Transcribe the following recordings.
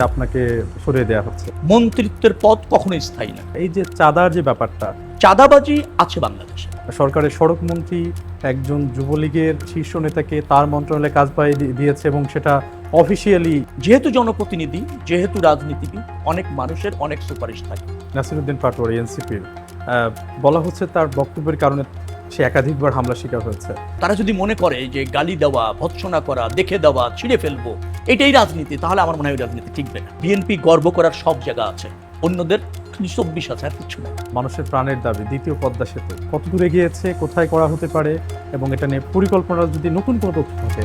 আপনাকে সরিয়ে দেওয়া হচ্ছে। মন্ত্রিত্বের পদ কখনোই স্থায়ী না। এই যে চাঁদার যে ব্যাপারটা, চাঁদাবাজি আছে বাংলাদেশে। সরকারের সড়ক মন্ত্রী একজন যুবলীগের শীর্ষ নেতাকে তার মন্ত্রণালয়ে কাজ পাইয়ে দিয়েছে এবং সেটা অফিসিয়ালি। যেহেতু জনপ্রতিনিধি, যেহেতু রাজনীতিবিদ, অনেক মানুষের অনেক সুপারিশ থাকে। নাসিরউদ্দিন পাটোয়ারি এনসিপির বলা হচ্ছে তার বক্তব্যের কারণে সে একাধিকবার হামলার শিকার হয়েছে। তারা যদি মনে করে যে গালি দেওয়া, ভৎসনা করা, দেখে দেওয়া, ছিঁড়ে ফেলবো এটাই রাজনীতি, তাহলে আমার মনে হয় রাজনীতি টিকবে না। বিএনপি গর্ব করার সব জায়গা আছে, অন্যদের 24 আছে, আর কিছু না। মানুষের প্রাণের দাবি দ্বিতীয় পদ্মা সেতু কত দূরে গিয়েছে, কোথায় করা হতে পারে এবং এটা নিয়ে পরিকল্পনা যদি নতুন কোনো তথ্য থাকে।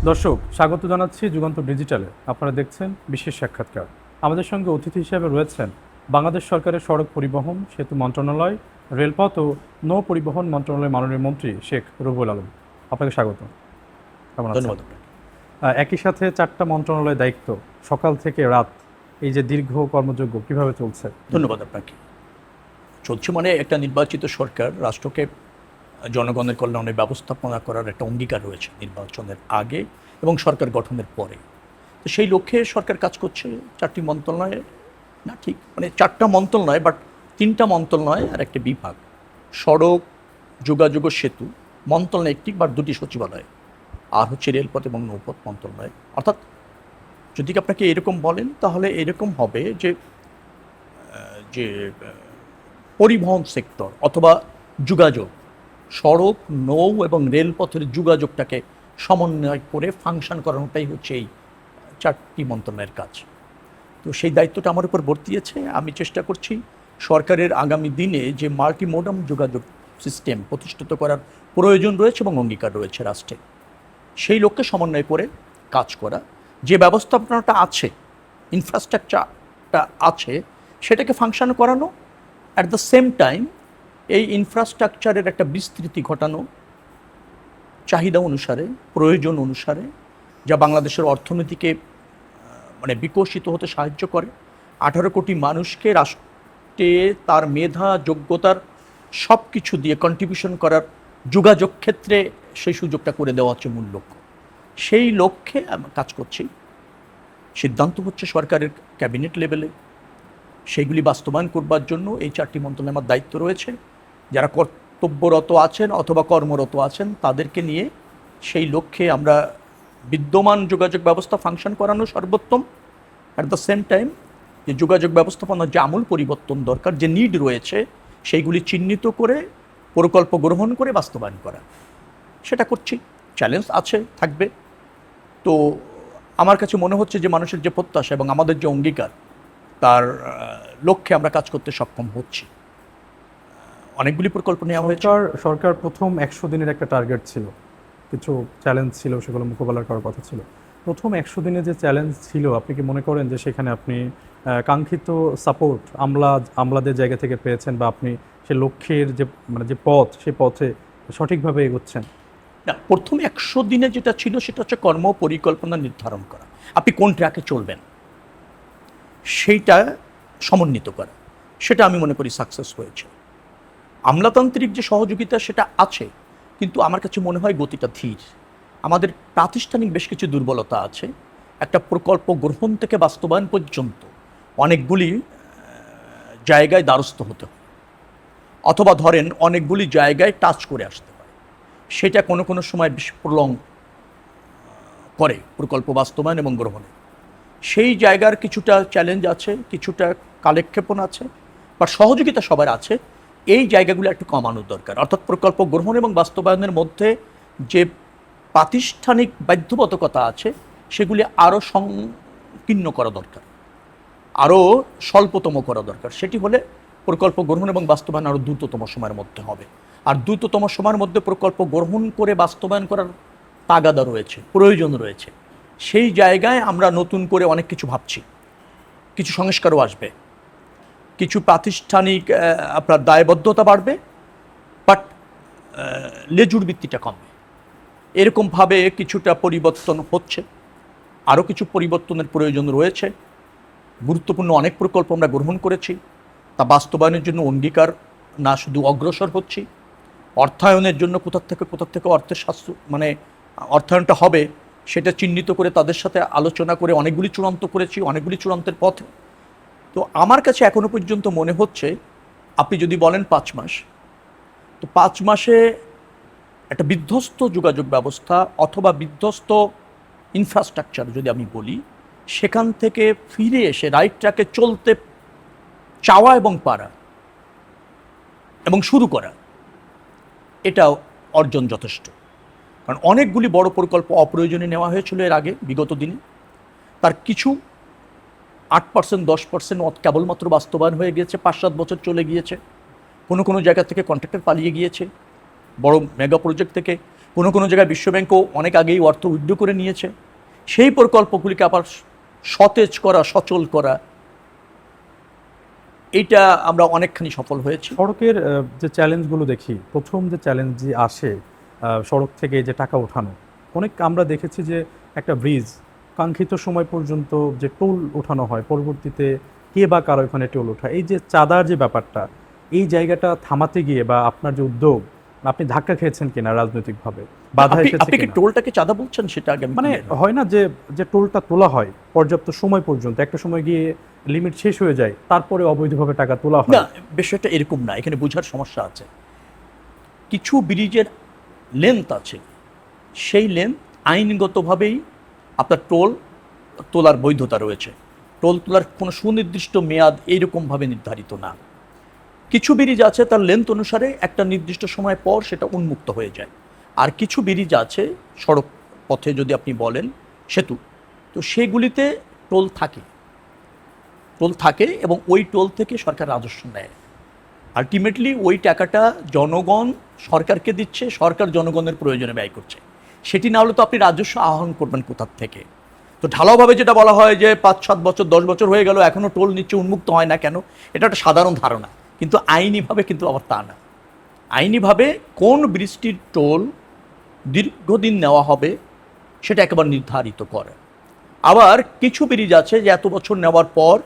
দর্শক, স্বাগত জানাচ্ছি যুগান্তর ডিজিটালে। আপনারা দেখছেন বিশেষ সাক্ষাৎকার। আমাদের সঙ্গে অতিথি হিসেবে রয়েছেন বাংলাদেশ সরকারের সড়ক পরিবহন, সেতু মন্ত্রণালয়, রেলপথ ও নৌ পরিবহন মন্ত্রণালয়ের মাননীয় মন্ত্রী শেখ রুহুল আলম। আপনাকে স্বাগত। ধন্যবাদ। একই সাথে 4টা মন্ত্রণালয়ের দায়িত্ব, সকাল থেকে রাত, এই যে দীর্ঘ কর্মযজ্ঞ কিভাবে চলছে? ধন্যবাদ আপনাকে। চলছে মানে একটা নির্বাচিত সরকার রাষ্ট্রকে জনগণের কল্যাণে ব্যবস্থাপনা করার একটা অঙ্গীকার রয়েছে নির্বাচনের আগে এবং সরকার গঠনের পরে। তো সেই লক্ষ্যে সরকার কাজ করছে 4টি মন্ত্রণালয়ে, না ঠিক মানে 4টা মন্ত্রণালয়, বাট 3টা মন্ত্রণালয় আর একটা বিভাগ। সড়ক, যোগাযোগ ও সেতু মন্ত্রণালয় একটি বা 2টি সচিবালয়, আর হচ্ছে রেলপথ এবং নৌপথ মন্ত্রণালয়। অর্থাৎ যদি আপনাকে এরকম বলেন তাহলে এরকম হবে যে যে পরিবহন সেক্টর অথবা যোগাযোগ, সড়ক, নৌ এবং রেলপথের যোগাযোগটাকে সমন্বয় করে ফাংশন করানোটাই হচ্ছে এই 4টি মন্ত্রণালয়ের কাজ। তো সেই দায়িত্বটা আমার উপর বর্তিয়েছে। আমি চেষ্টা করছি সরকারের আগামী দিনে যে মাল্টিমোডাম যোগাযোগ সিস্টেম প্রতিষ্ঠিত করার প্রয়োজন রয়েছে এবং অঙ্গীকার রয়েছে রাষ্ট্রে, সেই লক্ষ্যে সমন্বয় করে কাজ করা। যে ব্যবস্থাপনাটা আছে, ইনফ্রাস্ট্রাকচারটা আছে, সেটাকে ফাংশন করানো, অ্যাট দ্য সেম টাইম এই ইনফ্রাস্ট্রাকচারের একটা বিস্তৃতি ঘটানো চাহিদা অনুসারে, প্রয়োজন অনুসারে, যা বাংলাদেশের অর্থনীতিকে মানে বিকশিত হতে সাহায্য করে। 18 কোটি মানুষকে রাষ্ট্রে তার মেধা, যোগ্যতার সব কিছু দিয়ে কন্ট্রিবিউশন করার যোগাযোগ ক্ষেত্রে সেই সুযোগটা করে দেওয়া হচ্ছে মূল লক্ষ্য। সেই লক্ষ্যে আমরা কাজ করছি। সিদ্ধান্ত হচ্ছে সরকারের ক্যাবিনেট লেভেলে। সেইগুলি বাস্তবায়ন করবার জন্য এই 4টি মন্ত্রণালয়ে আমার দায়িত্ব রয়েছে। যারা কর্তব্যরত আছেন অথবা কর্মরত আছেন তাদেরকে নিয়ে সেই লক্ষ্যে আমরা বিদ্যমান যোগাযোগ ব্যবস্থা ফাংশন করানো সর্বোত্তম। অ্যাট দ্য সেম টাইম যে যোগাযোগ ব্যবস্থাপনার যে আমূল পরিবর্তন দরকার, যে নিড রয়েছে, সেইগুলি চিহ্নিত করে প্রকল্প গ্রহণ করে বাস্তবায়ন করা, সেটা করছি। চ্যালেঞ্জ আছে, থাকবে। তো আমার কাছে মনে হচ্ছে যে মানুষের যে প্রত্যাশা এবং আমাদের যে অঙ্গীকার, তার লক্ষ্যে আমরা কাজ করতে সক্ষম হচ্ছি। অনেকগুলি প্রকল্প নেওয়া হয়েছে। সরকার প্রথম 100 দিনের একটা টার্গেট ছিল, কিছু চ্যালেঞ্জ ছিল, সেগুলো মোকাবেলা করার কথা ছিল। প্রথম 100 দিনে যে চ্যালেঞ্জ ছিল, আপনি কি মনে করেন যে সেখানে আপনি কাঙ্ক্ষিত সাপোর্ট আমলাদের জায়গা থেকে পেয়েছেন, বা আপনি সে লক্ষ্যের যে যে পথ, সেই পথে সঠিকভাবে এগোচ্ছেন? না, প্রথম 100 দিনে যেটা ছিল সেটা হচ্ছে কর্ম পরিকল্পনা নির্ধারণ করা। আপনি কোন ট্র্যাকে চলবেন সেইটা সমন্বিত করা, সেটা আমি মনে করি সাকসেস হয়েছে। আমলাতান্ত্রিক যে সহযোগিতা সেটা আছে, কিন্তু আমার কাছে মনে হয় গতিটা ধীর। আমাদের প্রাতিষ্ঠানিক বেশ কিছু দুর্বলতা আছে। একটা প্রকল্প গ্রহণ থেকে বাস্তবায়ন পর্যন্ত অনেকগুলি জায়গায় দ্বারস্থ হতে হয়, অথবা ধরেন অনেকগুলি জায়গায় টাচ করে আসতে হয়। সেটা কোনো কোনো সময় বেশ প্রলং করে প্রকল্প বাস্তবায়ন এবং গ্রহণে। সেই জায়গার কিছুটা চ্যালেঞ্জ আছে, কিছুটা কালেক্ষেপণ আছে, বা সহযোগিতা সবার আছে। এই জায়গাগুলো একটু কমানো দরকার। অর্থাৎ প্রকল্প গ্রহণ এবং বাস্তবায়নের মধ্যে যে প্রাতিষ্ঠানিক বাধ্যবাধকতা আছে, সেগুলি আরও সংকীর্ণ করা দরকার, আরও স্বল্পতম করা দরকার। সেটি হলে প্রকল্প গ্রহণ এবং বাস্তবায়ন আরও দ্রুততম সময়ের মধ্যে হবে। আর দ্রুততম সময়ের মধ্যে প্রকল্প গ্রহণ করে বাস্তবায়ন করার তাগাদা রয়েছে, প্রয়োজন রয়েছে। সেই জায়গায় আমরা নতুন করে অনেক কিছু ভাবছি। কিছু সংস্কারও আসবে, কিছু প্রাতিষ্ঠানিক আপনার দায়বদ্ধতা বাড়বে, বাট লেজুর ভিত্তিটা কমবে। এরকমভাবে কিছুটা পরিবর্তন হচ্ছে। আরও কিছু পরিবর্তনের প্রয়োজন রয়েছে। গুরুত্বপূর্ণ অনেক প্রকল্প আমরা গ্রহণ করেছি, তা বাস্তবায়নের জন্য অঙ্গীকার না শুধু অগ্রসর হচ্ছি, অর্থায়নের জন্য কোথা থেকে অর্থের অর্থায়নটা হবে সেটা চিহ্নিত করে তাদের সাথে আলোচনা করে অনেকগুলি চূড়ান্ত করেছি, অনেকগুলি চূড়ান্তের পথে। তো আমার কাছে এখনো পর্যন্ত মনে হচ্ছে, আপনি যদি বলেন 5 মাস, তো 5 মাসে একটা বিধ্বস্ত যোগাযোগ ব্যবস্থা অথবা বিধ্বস্ত ইনফ্রাস্ট্রাকচার যদি আমি বলি, সেখান থেকে ফিরে এসে রাইট ট্র্যাকে চলতে চাওয়া এবং পারা এবং শুরু করা, এটা অর্জন যথেষ্ট। কারণ অনেকগুলি বড় প্রকল্প অপ্রয়োজনে নেওয়া হয়েছিল এর আগে বিগত দিনে, তার কিছু 8% 10% কেবলমাত্র বাস্তবায়ন হয়ে গিয়েছে, 5-7 বছর চলে গিয়েছে। কোনো কোনো জায়গা থেকে কন্ট্রাক্টর পালিয়ে গিয়েছে বড় মেগা প্রজেক্ট থেকে, কোনো কোনো জায়গায় বিশ্বব্যাংকও অনেক আগেই অর্থ উইথড্র করে নিয়েছে। সেই প্রকল্পগুলিকে আবার সতেজ করা, সচল করা, এইটা আমরা অনেকখানি সফল হয়েছি। সড়কের যে চ্যালেঞ্জগুলো দেখি, প্রথম যে চ্যালেঞ্জ যে আসে সড়ক থেকে যে টাকা ওঠানো, অনেক আমরা দেখেছি যে একটা ব্রিজ কাঙ্ক্ষিত সময় পর্যন্ত যে টোল ওঠানো হয়, পরবর্তীতে কে বা কারো এখানে টোল ওঠা, এই যে চাঁদার যে ব্যাপারটা, এই জায়গাটা থামাতে গিয়ে বা আপনার যে উদ্যোগ, আপনি ধাক্কা খেয়েছেন কিনা রাজনৈতিকভাবে, বাধা এসেছে আপনি কি কিনা? টোলটাকে চাঁদা বলছেন সেটা আগে মানে হয় না যে যে টোলটা তোলা হয় পর্যাপ্ত সময় পর্যন্ত, একটা সময় গিয়ে লিমিট শেষ হয়ে যায়, তারপরে অবৈধভাবে টাকা তোলা হয়। না, বিষয়টা এরকম না, এখানে বোঝার সমস্যা আছে। কিছু ব্রিজের লেন্থ আছে, সেই লেন্থ আইনগতভাবেই আপনার টোল তোলার বৈধতা রয়েছে। টোল তোলার কোনো সুনির্দিষ্ট মেয়াদ এইরকমভাবে নির্ধারিত না। কিছু ব্রিজ আছে তার লেন্থ অনুসারে একটা নির্দিষ্ট সময় পর সেটা উন্মুক্ত হয়ে যায়। আর কিছু ব্রিজ আছে সড়ক পথে যদি আপনি বলেন সেতু, তো সেগুলিতে টোল থাকে এবং ওই টোল থেকে সরকার রাজস্ব নেয়। আলটিমেটলি ওই টাকাটা জনগণ সরকারকে দিচ্ছে, সরকার জনগণের প্রয়োজনে ব্যয় করছে। সেটি না হলে তো আপনি রাজস্ব আহরণ করবেন কোথার থেকে? তো ঢালাওভাবে যেটা বলা হয় যে 5-7 বছর 10 বছর হয়ে গেল এখনও টোল নিচ্ছে, উন্মুক্ত হয় না কেন, এটা একটা সাধারণ ধারণা, কিন্তু আইনিভাবে কিন্তু আবার তা না। আইনিভাবে কোন ব্রিজটির টোল দীর্ঘদিন নেওয়া হবে সেটা একেবারে নির্ধারিত করে। আবার কিছু ব্রিজ আছে যে এত বছর নেওয়ার পর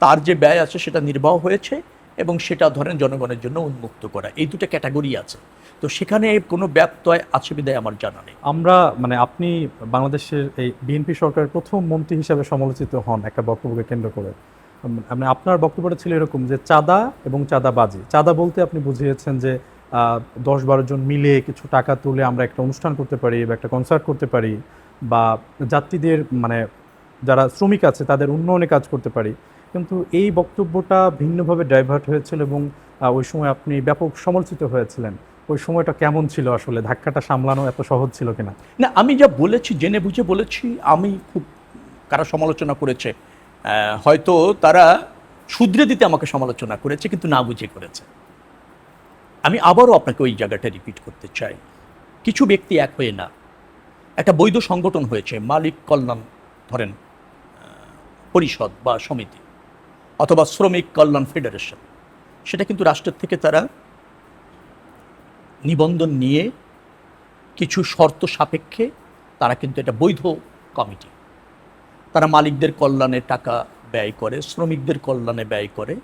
তার যে ব্যয় আছে সেটা নির্বাহ হয়েছে এবং সেটা ধরেন জনগণের জন্য উন্মুক্ত করা, এই দুটো ক্যাটাগরি আছে। তো সেখানে কোনো ব্যত্যয় আছে বিদায় আমার জানা নেই। আমরা মানে আপনি বাংলাদেশের এই বিএনপি সরকারের প্রথম মন্ত্রী হিসাবে সমালোচিত হন একটা বক্তব্যকে কেন্দ্র করে। মানে আপনার বক্তব্যটা ছিল এরকম যে চাঁদা এবং চাঁদাবাজি, চাঁদা বলতে আপনি বুঝিয়েছেন যে 10-12 জন মিলে কিছু টাকা তুলে আমরা একটা অনুষ্ঠান করতে পারি বা একটা কনসার্ট করতে পারি, বা যাত্রীদের মানে যারা শ্রমিক আছে তাদের উন্নয়নে কাজ করতে পারি। কিন্তু এই বক্তব্যটা ভিন্নভাবে ডাইভার্ট হয়েছিল এবং ওই সময় আপনি ব্যাপক সমালোচিত হয়েছিলেন। ওই সময়টা কেমন ছিল আসলে? ধাক্কাটা সামলানো এত সহজ ছিল কিনা? না, আমি যা বলেছি জেনে বুঝে বলেছি। আমি খুব, কারা সমালোচনা করেছে হয়তো তারা শুধরে দিতে আমাকে সমালোচনা করেছে, কিন্তু না বুঝে করেছে। আমি আবারও আপনাকে ওই জায়গাটা রিপিট করতে চাই, কিছু ব্যক্তি এক হয়ে না, একটা বৈধ সংগঠন হয়েছে মালিক কল্যাণ ধরেন পরিষদ বা সমিতি অথবা শ্রমিক কল্যাণ ফেডারেশন, সেটা কিন্তু রাষ্ট্রের থেকে তারা নিবন্ধন নিয়ে কিছু শর্ত সাপেক্ষে তারা কিন্তু এটা বৈধ কমিটি, তারা মালিকদের কল্যাণে টাকা ব্যয় করে, শ্রমিকদের কল্যাণে ব্যয় করে।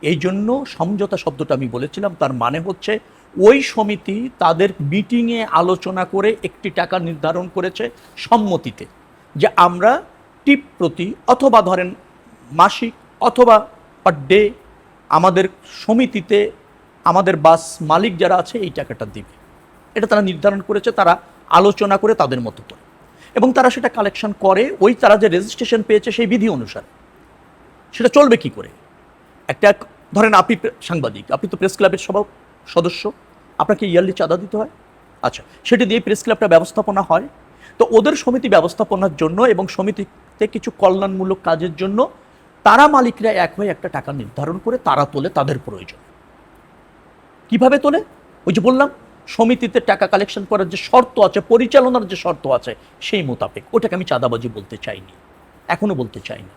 এই জন্য সমঝোতা শব্দটা আমি বলেছিলাম, তার মানে হচ্ছে ওই সমিতি তাদের মিটিংয়ে আলোচনা করে একটি টাকা নির্ধারণ করেছে সম্মতিতে, যে আমরা টিপ প্রতি অথবা ধরেন মাসিক অথবা পার ডে আমাদের সমিতিতে আমাদের বাস মালিক যারা আছে এই টাকাটা দিবে। এটা তারা নির্ধারণ করেছে, তারা আলোচনা করে তাদের মতো করে, এবং তারা সেটা কালেকশন করে ওই তারা যে রেজিস্ট্রেশন পেয়েছে সেই বিধি অনুসারে। সেটা চলবে কি করে? একটা ধরেন আপনি সাংবাদিক, আপনি তো প্রেস ক্লাবের সদস্য, আপনাকে ইয়ারলি চাঁদা দিতে হয়। আচ্ছা, সেটা দিয়ে প্রেস ক্লাবটা ব্যবস্থাপনা হয়। তো ওদের সমিতি ব্যবস্থাপনার জন্য এবং সমিতিতে কিছু কল্যাণমূলক কাজের জন্য তারা মালিকরা এক হয়ে একটা টাকা নির্ধারণ করে তারা তোলে তাদের প্রয়োজন। কিভাবে তোলে? ওই যে বললাম, সমিতিতে টাকা কালেকশন করার যে শর্ত আছে, পরিচালনার যে শর্ত আছে, সেই মোতাবেক। ওটাকে আমি চাঁদাবাজি বলতে চাইনি, এখনো বলতে চাই না।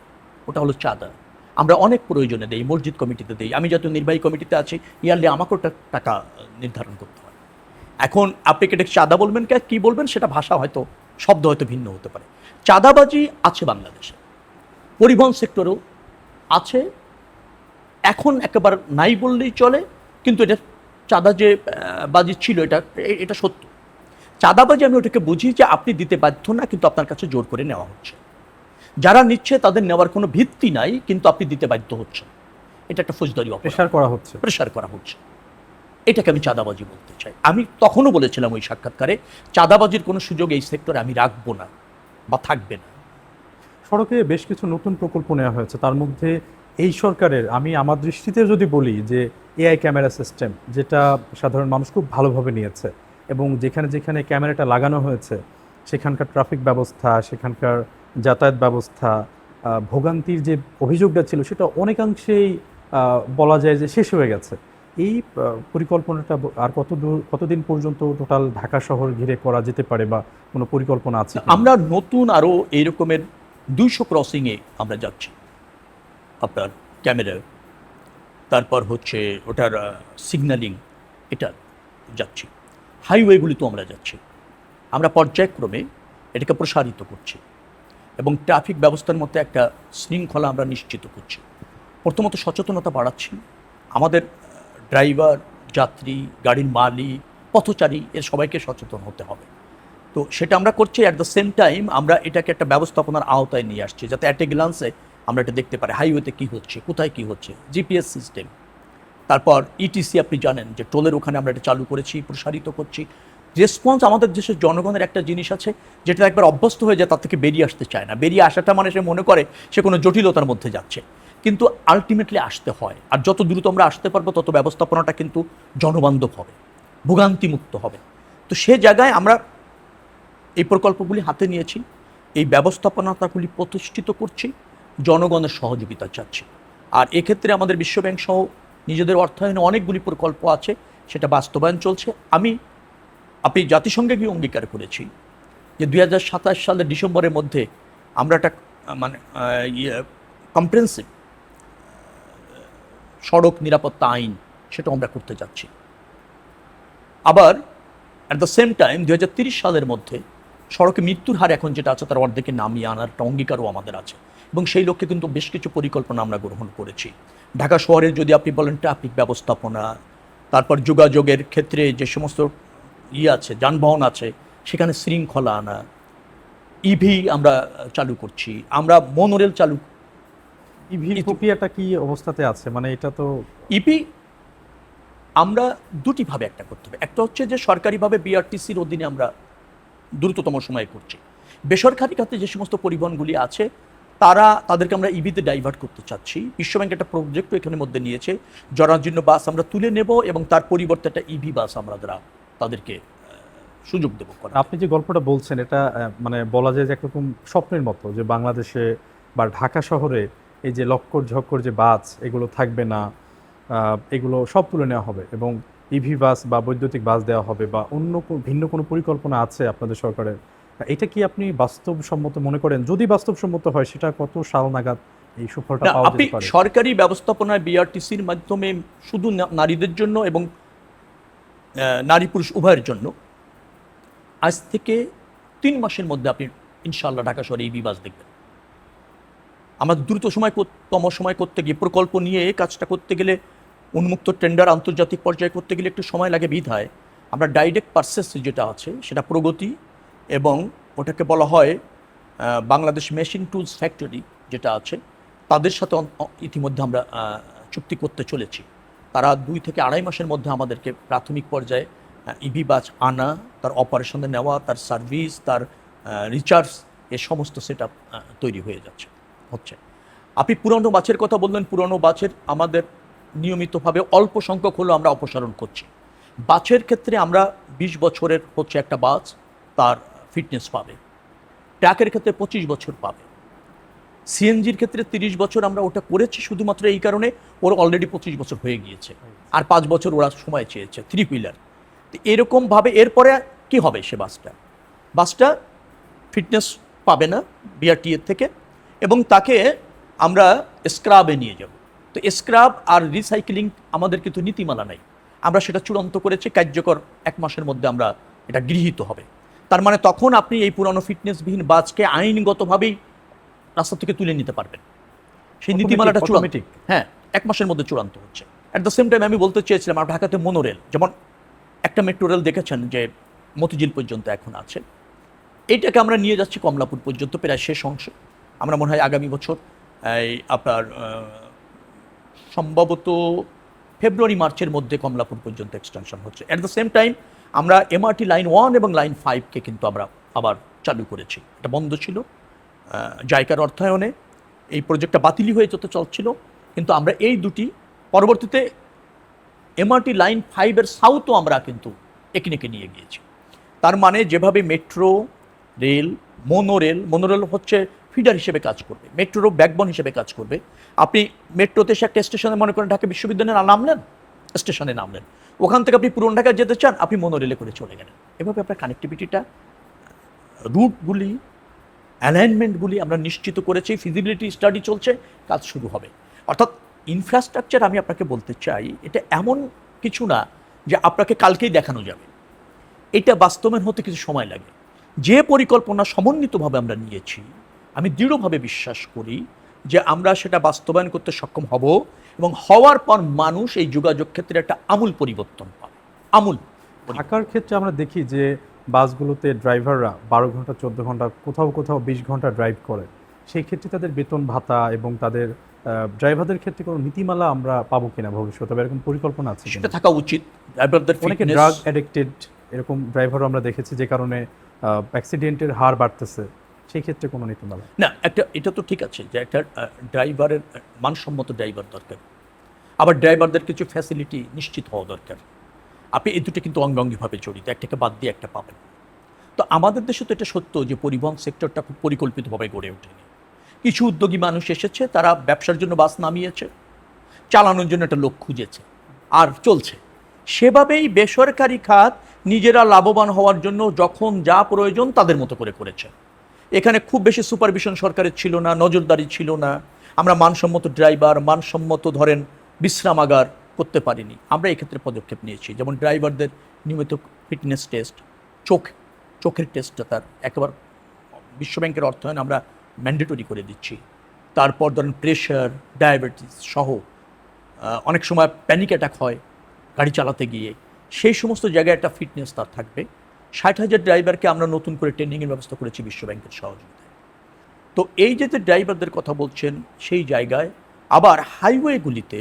ওটা হলো চাঁদা। আমরা অনেক প্রয়োজনে দেই, মসজিদ কমিটিতে দেই, আমি যত নির্বাহী কমিটিতে আছি ইয়ারলি আমাকেও টাকা নির্ধারণ করতে হয়। এখন আপনি কেটে চাঁদা বলবেন কি বলবেন সেটা ভাষা হয়তো, শব্দ হয়তো ভিন্ন হতে পারে। চাঁদাবাজি আছে বাংলাদেশে, পরিবহন সেক্টরেও আছে, এখন একেবারে নাই বললেই চলে, কিন্তু এটা চাঁদা যে বাজি ছিল এটা সত্য। চাঁদাবাজি আমি ওটাকে বুঝি যে আপনি দিতে বাধ্য না, কিন্তু আপনার কাছে জোর করে নেওয়া হচ্ছে। যারা নিচ্ছে তাদের নেওয়ার কোনো ভিত্তি নাই, কিন্তু আপনি দিতে বাধ্য হচ্ছেন। এটা একটা ফৌজদারি অপরাধ, প্রেশার করা হচ্ছে। প্রেশার করা হচ্ছে। এটাকে আমি চাঁদাবাজি বলতে চাই। আমি তখনও বলেছিলাম ওই সাক্ষাৎকারে, চাঁদাবাজির কোনো সুযোগ এই সেক্টরে আমি রাখবো না বা থাকবে না। সড়কে বেশ কিছু নতুন প্রকল্প নেওয়া হয়েছে, তার মধ্যে এই সরকারের আমি আমার দৃষ্টিতে যদি বলি যে এআই ক্যামেরা সিস্টেম, যেটা সাধারণ মানুষ খুব ভালোভাবে নিয়েছে, এবং যেখানে যেখানে ক্যামেরাটা লাগানো হয়েছে সেখানকার ট্রাফিক ব্যবস্থা, সেখানকার যাতায়াত ব্যবস্থা, ভোগান্তির যে অভিযোগটা ছিল সেটা অনেকাংশেই বলা যায় যে শেষ হয়ে গেছে। এই পরিকল্পনাটা আর কতদিন পর্যন্ত টোটাল ঢাকা শহর ঘিরে করা যেতে পারে, বা কোনো পরিকল্পনা আছে কিনা? আমরা নতুন আরও এই রকমের 200 ক্রসিংয়ে আমরা যাচ্ছি, আপনার ক্যামেরা, তারপর হচ্ছে ওটার সিগন্যালিং, এটা যাচ্ছি। হাইওয়েগুলিতেও আমরা যাচ্ছি। আমরা পর্যায়ক্রমে এটাকে প্রসারিত করছি এবং ট্রাফিক ব্যবস্থার মধ্যে একটা শৃঙ্খলা আমরা নিশ্চিত করছি। প্রথমত সচেতনতা বাড়াচ্ছি। আমাদের ড্রাইভার, যাত্রী, গাড়ির মালিক, পথচারী, এর সবাইকে সচেতন হতে হবে। তো সেটা আমরা করছি। অ্যাট দ্য সেম টাইম আমরা এটাকে একটা ব্যবস্থাপনার আওতায় নিয়ে আসছি, যাতে অ্যাট এ গ্লান্সে আমরা এটা দেখতে পারি হাইওয়েতে কী হচ্ছে, কোথায় কী হচ্ছে, জিপিএস সিস্টেম। তারপর ইটিসি, আপনি জানেন যে টোলের ওখানে আমরা এটা চালু করেছি, প্রসারিত করছি। রেসপন্স, আমাদের দেশের জনগণের একটা জিনিস আছে যেটা একবার অভ্যস্ত হয়ে যায়, তার থেকে বেরিয়ে আসতে চায় না। বেরিয়ে আসাটা মানে সে মনে করে সে কোনো জটিলতার মধ্যে যাচ্ছে, কিন্তু আলটিমেটলি আসতে হয়। আর যত দ্রুত আমরা আসতে পারবো তত ব্যবস্থাপনাটা কিন্তু জনবান্ধব হবে, ভোগান্তিমুক্ত হবে। তো সে জায়গায় আমরা এই প্রকল্পগুলি হাতে নিয়েছি, এই ব্যবস্থাপনাগুলি প্রতিষ্ঠিত করছি, জনগণের সহযোগিতা চাচ্ছি। আর এক্ষেত্রে আমাদের বিশ্বব্যাংক সহ নিজেদের অর্থায়নে অনেকগুলি প্রকল্প আছে, সেটা বাস্তবায়ন চলছে। আপনি জাতিসংঘে গিয়ে অঙ্গীকার করেছি যে 2027 সালের ডিসেম্বরের মধ্যে আমরা একটা মানে কম্প্রেহেনসিভ সড়ক নিরাপত্তা আইন, সেটা আমরা করতে যাচ্ছি। আবার অ্যাট দ্য সেম টাইম 2030 সালের মধ্যে সড়কে মৃত্যুর হার এখন যেটা আছে তার অর্ধেকে নামিয়ে আনার একটা অঙ্গীকারও আমাদের আছে, এবং সেই লক্ষ্যে কিন্তু বেশ কিছু পরিকল্পনা আমরা গ্রহণ করেছি। ঢাকা শহরের যদি আপনি বলেন ট্রাফিক ব্যবস্থাপনা, তারপর যোগাযোগের ক্ষেত্রে যে সমস্ত আছে, যানবাহন আছে, সেখানে শৃঙ্খলা আনা, ইভি আমরা চালু করছি, আমরা মোনোরেল চালু। ইভি প্রক্রিয়াটা কি অবস্থাতে আছে? মানে এটা তো ইভি আমরা দুটিভাবে একটা করতে হবে। একটা হচ্ছে যে সরকারিভাবে বিআরটিসির অধীনে আমরা দ্রুততম সময়ে করছি। বেসরকারি খাতে যে সমস্ত পরিবহনগুলি আছে তাদেরকে আমরা ইভিতে ডাইভার্ট করতে চাচ্ছি। বিশ্বব্যাংক একটা প্রজেক্টও এখানের মধ্যে নিয়েছে, জরাজীর্ণ বাস আমরা তুলে নেব এবং তার পরিবর্তে একটা ইভি বাস আমরা তাদেরকে সুযোগ দেব। আপনি যে গল্পটা বলছেন এটা মানে বলা যায় যে একরকম স্বপ্নের মতো, যে বাংলাদেশে বা ঢাকা শহরে এই যে লক্কর ঝক্কর যে বাস, এগুলো থাকবে না, এগুলো সব তুলে নেওয়া হবে এবং ইভি বাস বা বৈদ্যুতিক বাস দেওয়া হবে, বা অন্য ভিন্ন কোনো পরিকল্পনা আছে আপনাদের সরকারের? এটা কি আপনি বাস্তবসম্মত মনে করেন? যদি বাস্তবসম্মত হয়, সেটা কত সাল নাগাদ এই সুফলটা পাওয়া আপনি যেতে পারে? সরকারি ব্যবস্থাপনায় বিআরটিসির মাধ্যমে শুধু নারীদের জন্য এবং নারী পুরুষ উভয়ের জন্য আজ থেকে 3 মাসের মধ্যে আপনি ইনশাআল্লাহ ঢাকা শহরে ইভি বাস দেখবেন। আমরা দ্রুত সময় করতে গিয়ে, প্রকল্প নিয়ে কাজটা করতে গেলে, উন্মুক্ত টেন্ডার আন্তর্জাতিক পর্যায়ে করতে গেলে একটু সময় লাগে বিধায় আমরা ডাইরেক্ট পারচেস যেটা আছে সেটা প্রগতি, এবং ওটাকে বলা হয় বাংলাদেশ মেশিন টুলস ফ্যাক্টরি যেটা আছে, তাদের সাথে ইতিমধ্যে আমরা চুক্তি করতে চলেছি। তারা 2 থেকে 2.5 মাসের মধ্যে আমাদেরকে প্রাথমিক পর্যায়ে ইভি বাস আনা, তার অপারেশনে নেওয়া, তার সার্ভিস, তার রিচার্জ, এ সমস্ত সেট আপ তৈরি হয়ে হচ্ছে। আপনি পুরনো বাসের কথা বললেন, পুরনো বাসের আমাদের নিয়মিতভাবে অল্প সংখ্যক হলেও আমরা অপসারণ করছি। বাসের ক্ষেত্রে আমরা 20 বছরের হচ্ছে একটা বাস, তার ফিটনেস পাবে। ট্রাকের ক্ষেত্রে 25 বছর পাবে। সিএনজির ক্ষেত্রে 30 বছর আমরা ওটা করেছি শুধুমাত্র এই কারণে, ওর অলরেডি 25 বছর হয়ে গিয়েছে, আর 5 বছর ওরা সময় চেয়েছে 3 হুইলার। তো এরকমভাবে এরপরে কি হবে, সে বাসটা ফিটনেস পাবে না বিআরটি এর থেকে, এবং তাকে আমরা স্ক্রাবে নিয়ে যাব। তো স্ক্রাব আর রিসাইক্লিং আমাদের কিন্তু নীতিমালা নাই, আমরা সেটা চূড়ান্ত করেছি, কার্যকর 1 মাসের মধ্যে আমরা এটা গৃহীত হবে। তার মানে তখন আপনি এই পুরানো ফিটনেসবিহীন বাসকে আইনগতভাবেই রাস্তা থেকে তুলে নিতে পারবেন। সেই নীতিমালাটা চূড়ান্ত, হ্যাঁ, 1 মাসের মধ্যে চূড়ান্ত হচ্ছে। অ্যাট দ্য সেম টাইম আমি বলতে চেয়েছিলাম, আর ঢাকাতে মোনোরেল, যেমন একটা মেট্রো রেল দেখেছেন যে মতিঝিল পর্যন্ত এখন আছে। এইটাকে আমরা নিয়ে যাচ্ছি কমলাপুর পর্যন্ত, প্রায় শেষ অংশ। আমরা মনে হয় আগামী বছর এই আপনার সম্ভবত ফেব্রুয়ারি মার্চের মধ্যে কমলাপুর পর্যন্ত এক্সটেনশন হচ্ছে। অ্যাট দ্য সেম টাইম আমরা এমআরটি লাইন 1 এবং লাইন 5কে কিন্তু আমরা আবার চালু করেছি। এটা বন্ধ ছিল জাইকার অর্থায়নে, এই প্রজেক্টটা বাতিলই হয়ে যেতে চলছিল, কিন্তু আমরা এই দুটি পরবর্তীতে এমআরটি লাইন 5-এর সাউথও আমরা কিন্তু একিনেকে নিয়ে গিয়েছি। তার মানে যেভাবে মেট্রো রেল, মনোরেল হচ্ছে ফিডার হিসেবে কাজ করবে, মেট্রোরও ব্যাকবোন হিসেবে কাজ করবে। আপনি মেট্রোতে এসে একটা স্টেশনে মনে করেন ঢাকা বিশ্ববিদ্যালয়ে নামলেন, স্টেশনে নামলেন, ওখান থেকে আপনি পুরনো ঢাকায় যেতে চান, আপনি মনোরেলে করে চলে গেলেন। এভাবে আপনার কানেক্টিভিটিটা, রুটগুলি, অ্যালাইনমেন্টগুলি আমরা নিশ্চিত করেছি। ফিজিবিলিটি স্টাডি চলছে, কাজ শুরু হবে। অর্থাৎ ইনফ্রাস্ট্রাকচার, আমি আপনাকে বলতে চাই, এটা এমন কিছু না যে আপনাকে কালকেই দেখানো যাবে। এটা বাস্তবায়ন হতে কিছু সময় লাগে। যে পরিকল্পনা সমন্বিতভাবে আমরা নিয়েছি, আমি দৃঢ়ভাবে বিশ্বাস করি যে আমরা সেটা বাস্তবায়ন করতে সক্ষম হব, এবং হওয়ার পর মানুষ এই যোগাযোগ ক্ষেত্রে একটা আমূল পরিবর্তন পাবে। আমূল। ঢাকার ক্ষেত্রে আমরা দেখি যে বাসগুলোতে ড্রাইভাররা 12 ঘন্টা 14 ঘন্টা, কোথাও কোথাও 20 ঘন্টা ড্রাইভ করে। সেই ক্ষেত্রে তাদের বেতন ভাতা এবং তাদের ড্রাইভারদের ক্ষেত্রে কোনো নীতিমালা আমরা পাবো কিনা ভবিষ্যতে, বা এরকম পরিকল্পনা আছে সেটা থাকা উচিত। ড্রাইভারদের অনেকে ড্রাগ অ্যাডিক্টেড এরকম ড্রাইভারও আমরা দেখেছি, যে কারণে অ্যাক্সিডেন্টের হার বাড়তেছে। সেই ক্ষেত্রে কোনো নীতিমালা না, এটা তো ঠিক আছে যে একটা ড্রাইভারের মানসম্মত ড্রাইভার দরকার, আবার ড্রাইভারদের কিছু ফ্যাসিলিটি নিশ্চিত হওয়া দরকার। আপনি এই দুটো কিন্তু অঙ্গাঙ্গিভাবে জড়িত, একটাকে বাদ দিয়ে একটা পাবেন। তো আমাদের দেশে তো এটা সত্য যে পরিবহন সেক্টরটা খুব পরিকল্পিতভাবে গড়ে ওঠেনি। কিছু উদ্যোগী মানুষ এসেছে, তারা ব্যবসার জন্য বাস নামিয়েছে, চালানোর জন্য একটা লোক খুঁজেছে, আর চলছে। সেভাবেই বেসরকারি খাত নিজেরা লাভবান হওয়ার জন্য যখন যা প্রয়োজন তাদের মতো করে করেছে। এখানে খুব বেশি সুপারভিশন সরকারের ছিল না, নজরদারি ছিল না। আমরা মানসম্মত ড্রাইভার, মানসম্মত ধরেন বিশ্রামাগার করতে পারিনি। আমরা এক্ষেত্রে পদক্ষেপ নিয়েছি, যেমন ড্রাইভারদের নিয়মিত ফিটনেস টেস্ট, চোখের টেস্টটা তার একেবারে বিশ্বব্যাংকের অর্থায়নে আমরা ম্যান্ডেটরি করে দিচ্ছি। তারপর ধরেন প্রেশার, ডায়াবেটিস সহ অনেক সময় প্যানিক অ্যাটাক হয় গাড়ি চালাতে গিয়ে, সেই সমস্ত জায়গায় একটা ফিটনেস তার থাকবে। 60,000 ড্রাইভারকে আমরা নতুন করে ট্রেনিংয়ের ব্যবস্থা করেছি বিশ্বব্যাংকের সহযোগিতায়। তো এই যে ড্রাইভারদের কথা বলছেন, সেই জায়গায় আবার হাইওয়েগুলিতে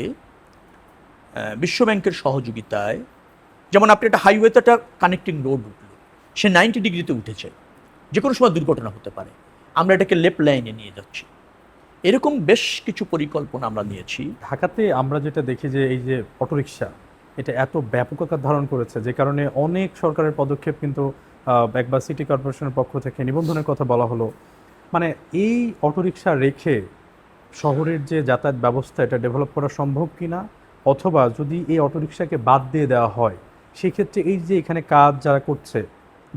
বিশ্বব্যাংকের সহযোগিতায়, যেমন আপনি একটা হাইওয়েতে একটা কানেক্টিং রোড উঠল, সে 90 ডিগ্রিতে উঠেছে, যে কোনো সময় দুর্ঘটনা হতে পারে, আমরা এটাকে লেফট লাইনে নিয়ে যাচ্ছি। এরকম বেশ কিছু পরিকল্পনা আমরা নিয়েছি। ঢাকাতে আমরা যেটা দেখি যে এই যে অটোরিকশা, এটা এত ব্যাপক আকার ধারণ করেছে, যে কারণে অনেক সরকারের পদক্ষেপ কিন্তু একবার সিটি কর্পোরেশনের পক্ষ থেকে নিবন্ধনের কথা বলা হলো। মানে এই অটোরিকশা রেখে শহরের যে যাতায়াত ব্যবস্থা, এটা ডেভেলপ করা সম্ভব কিনা, অথবা যদি এই অটোরিকশাকে বাদ দিয়ে দেওয়া হয়, সেক্ষেত্রে এই যে এখানে কাজ যারা করছে,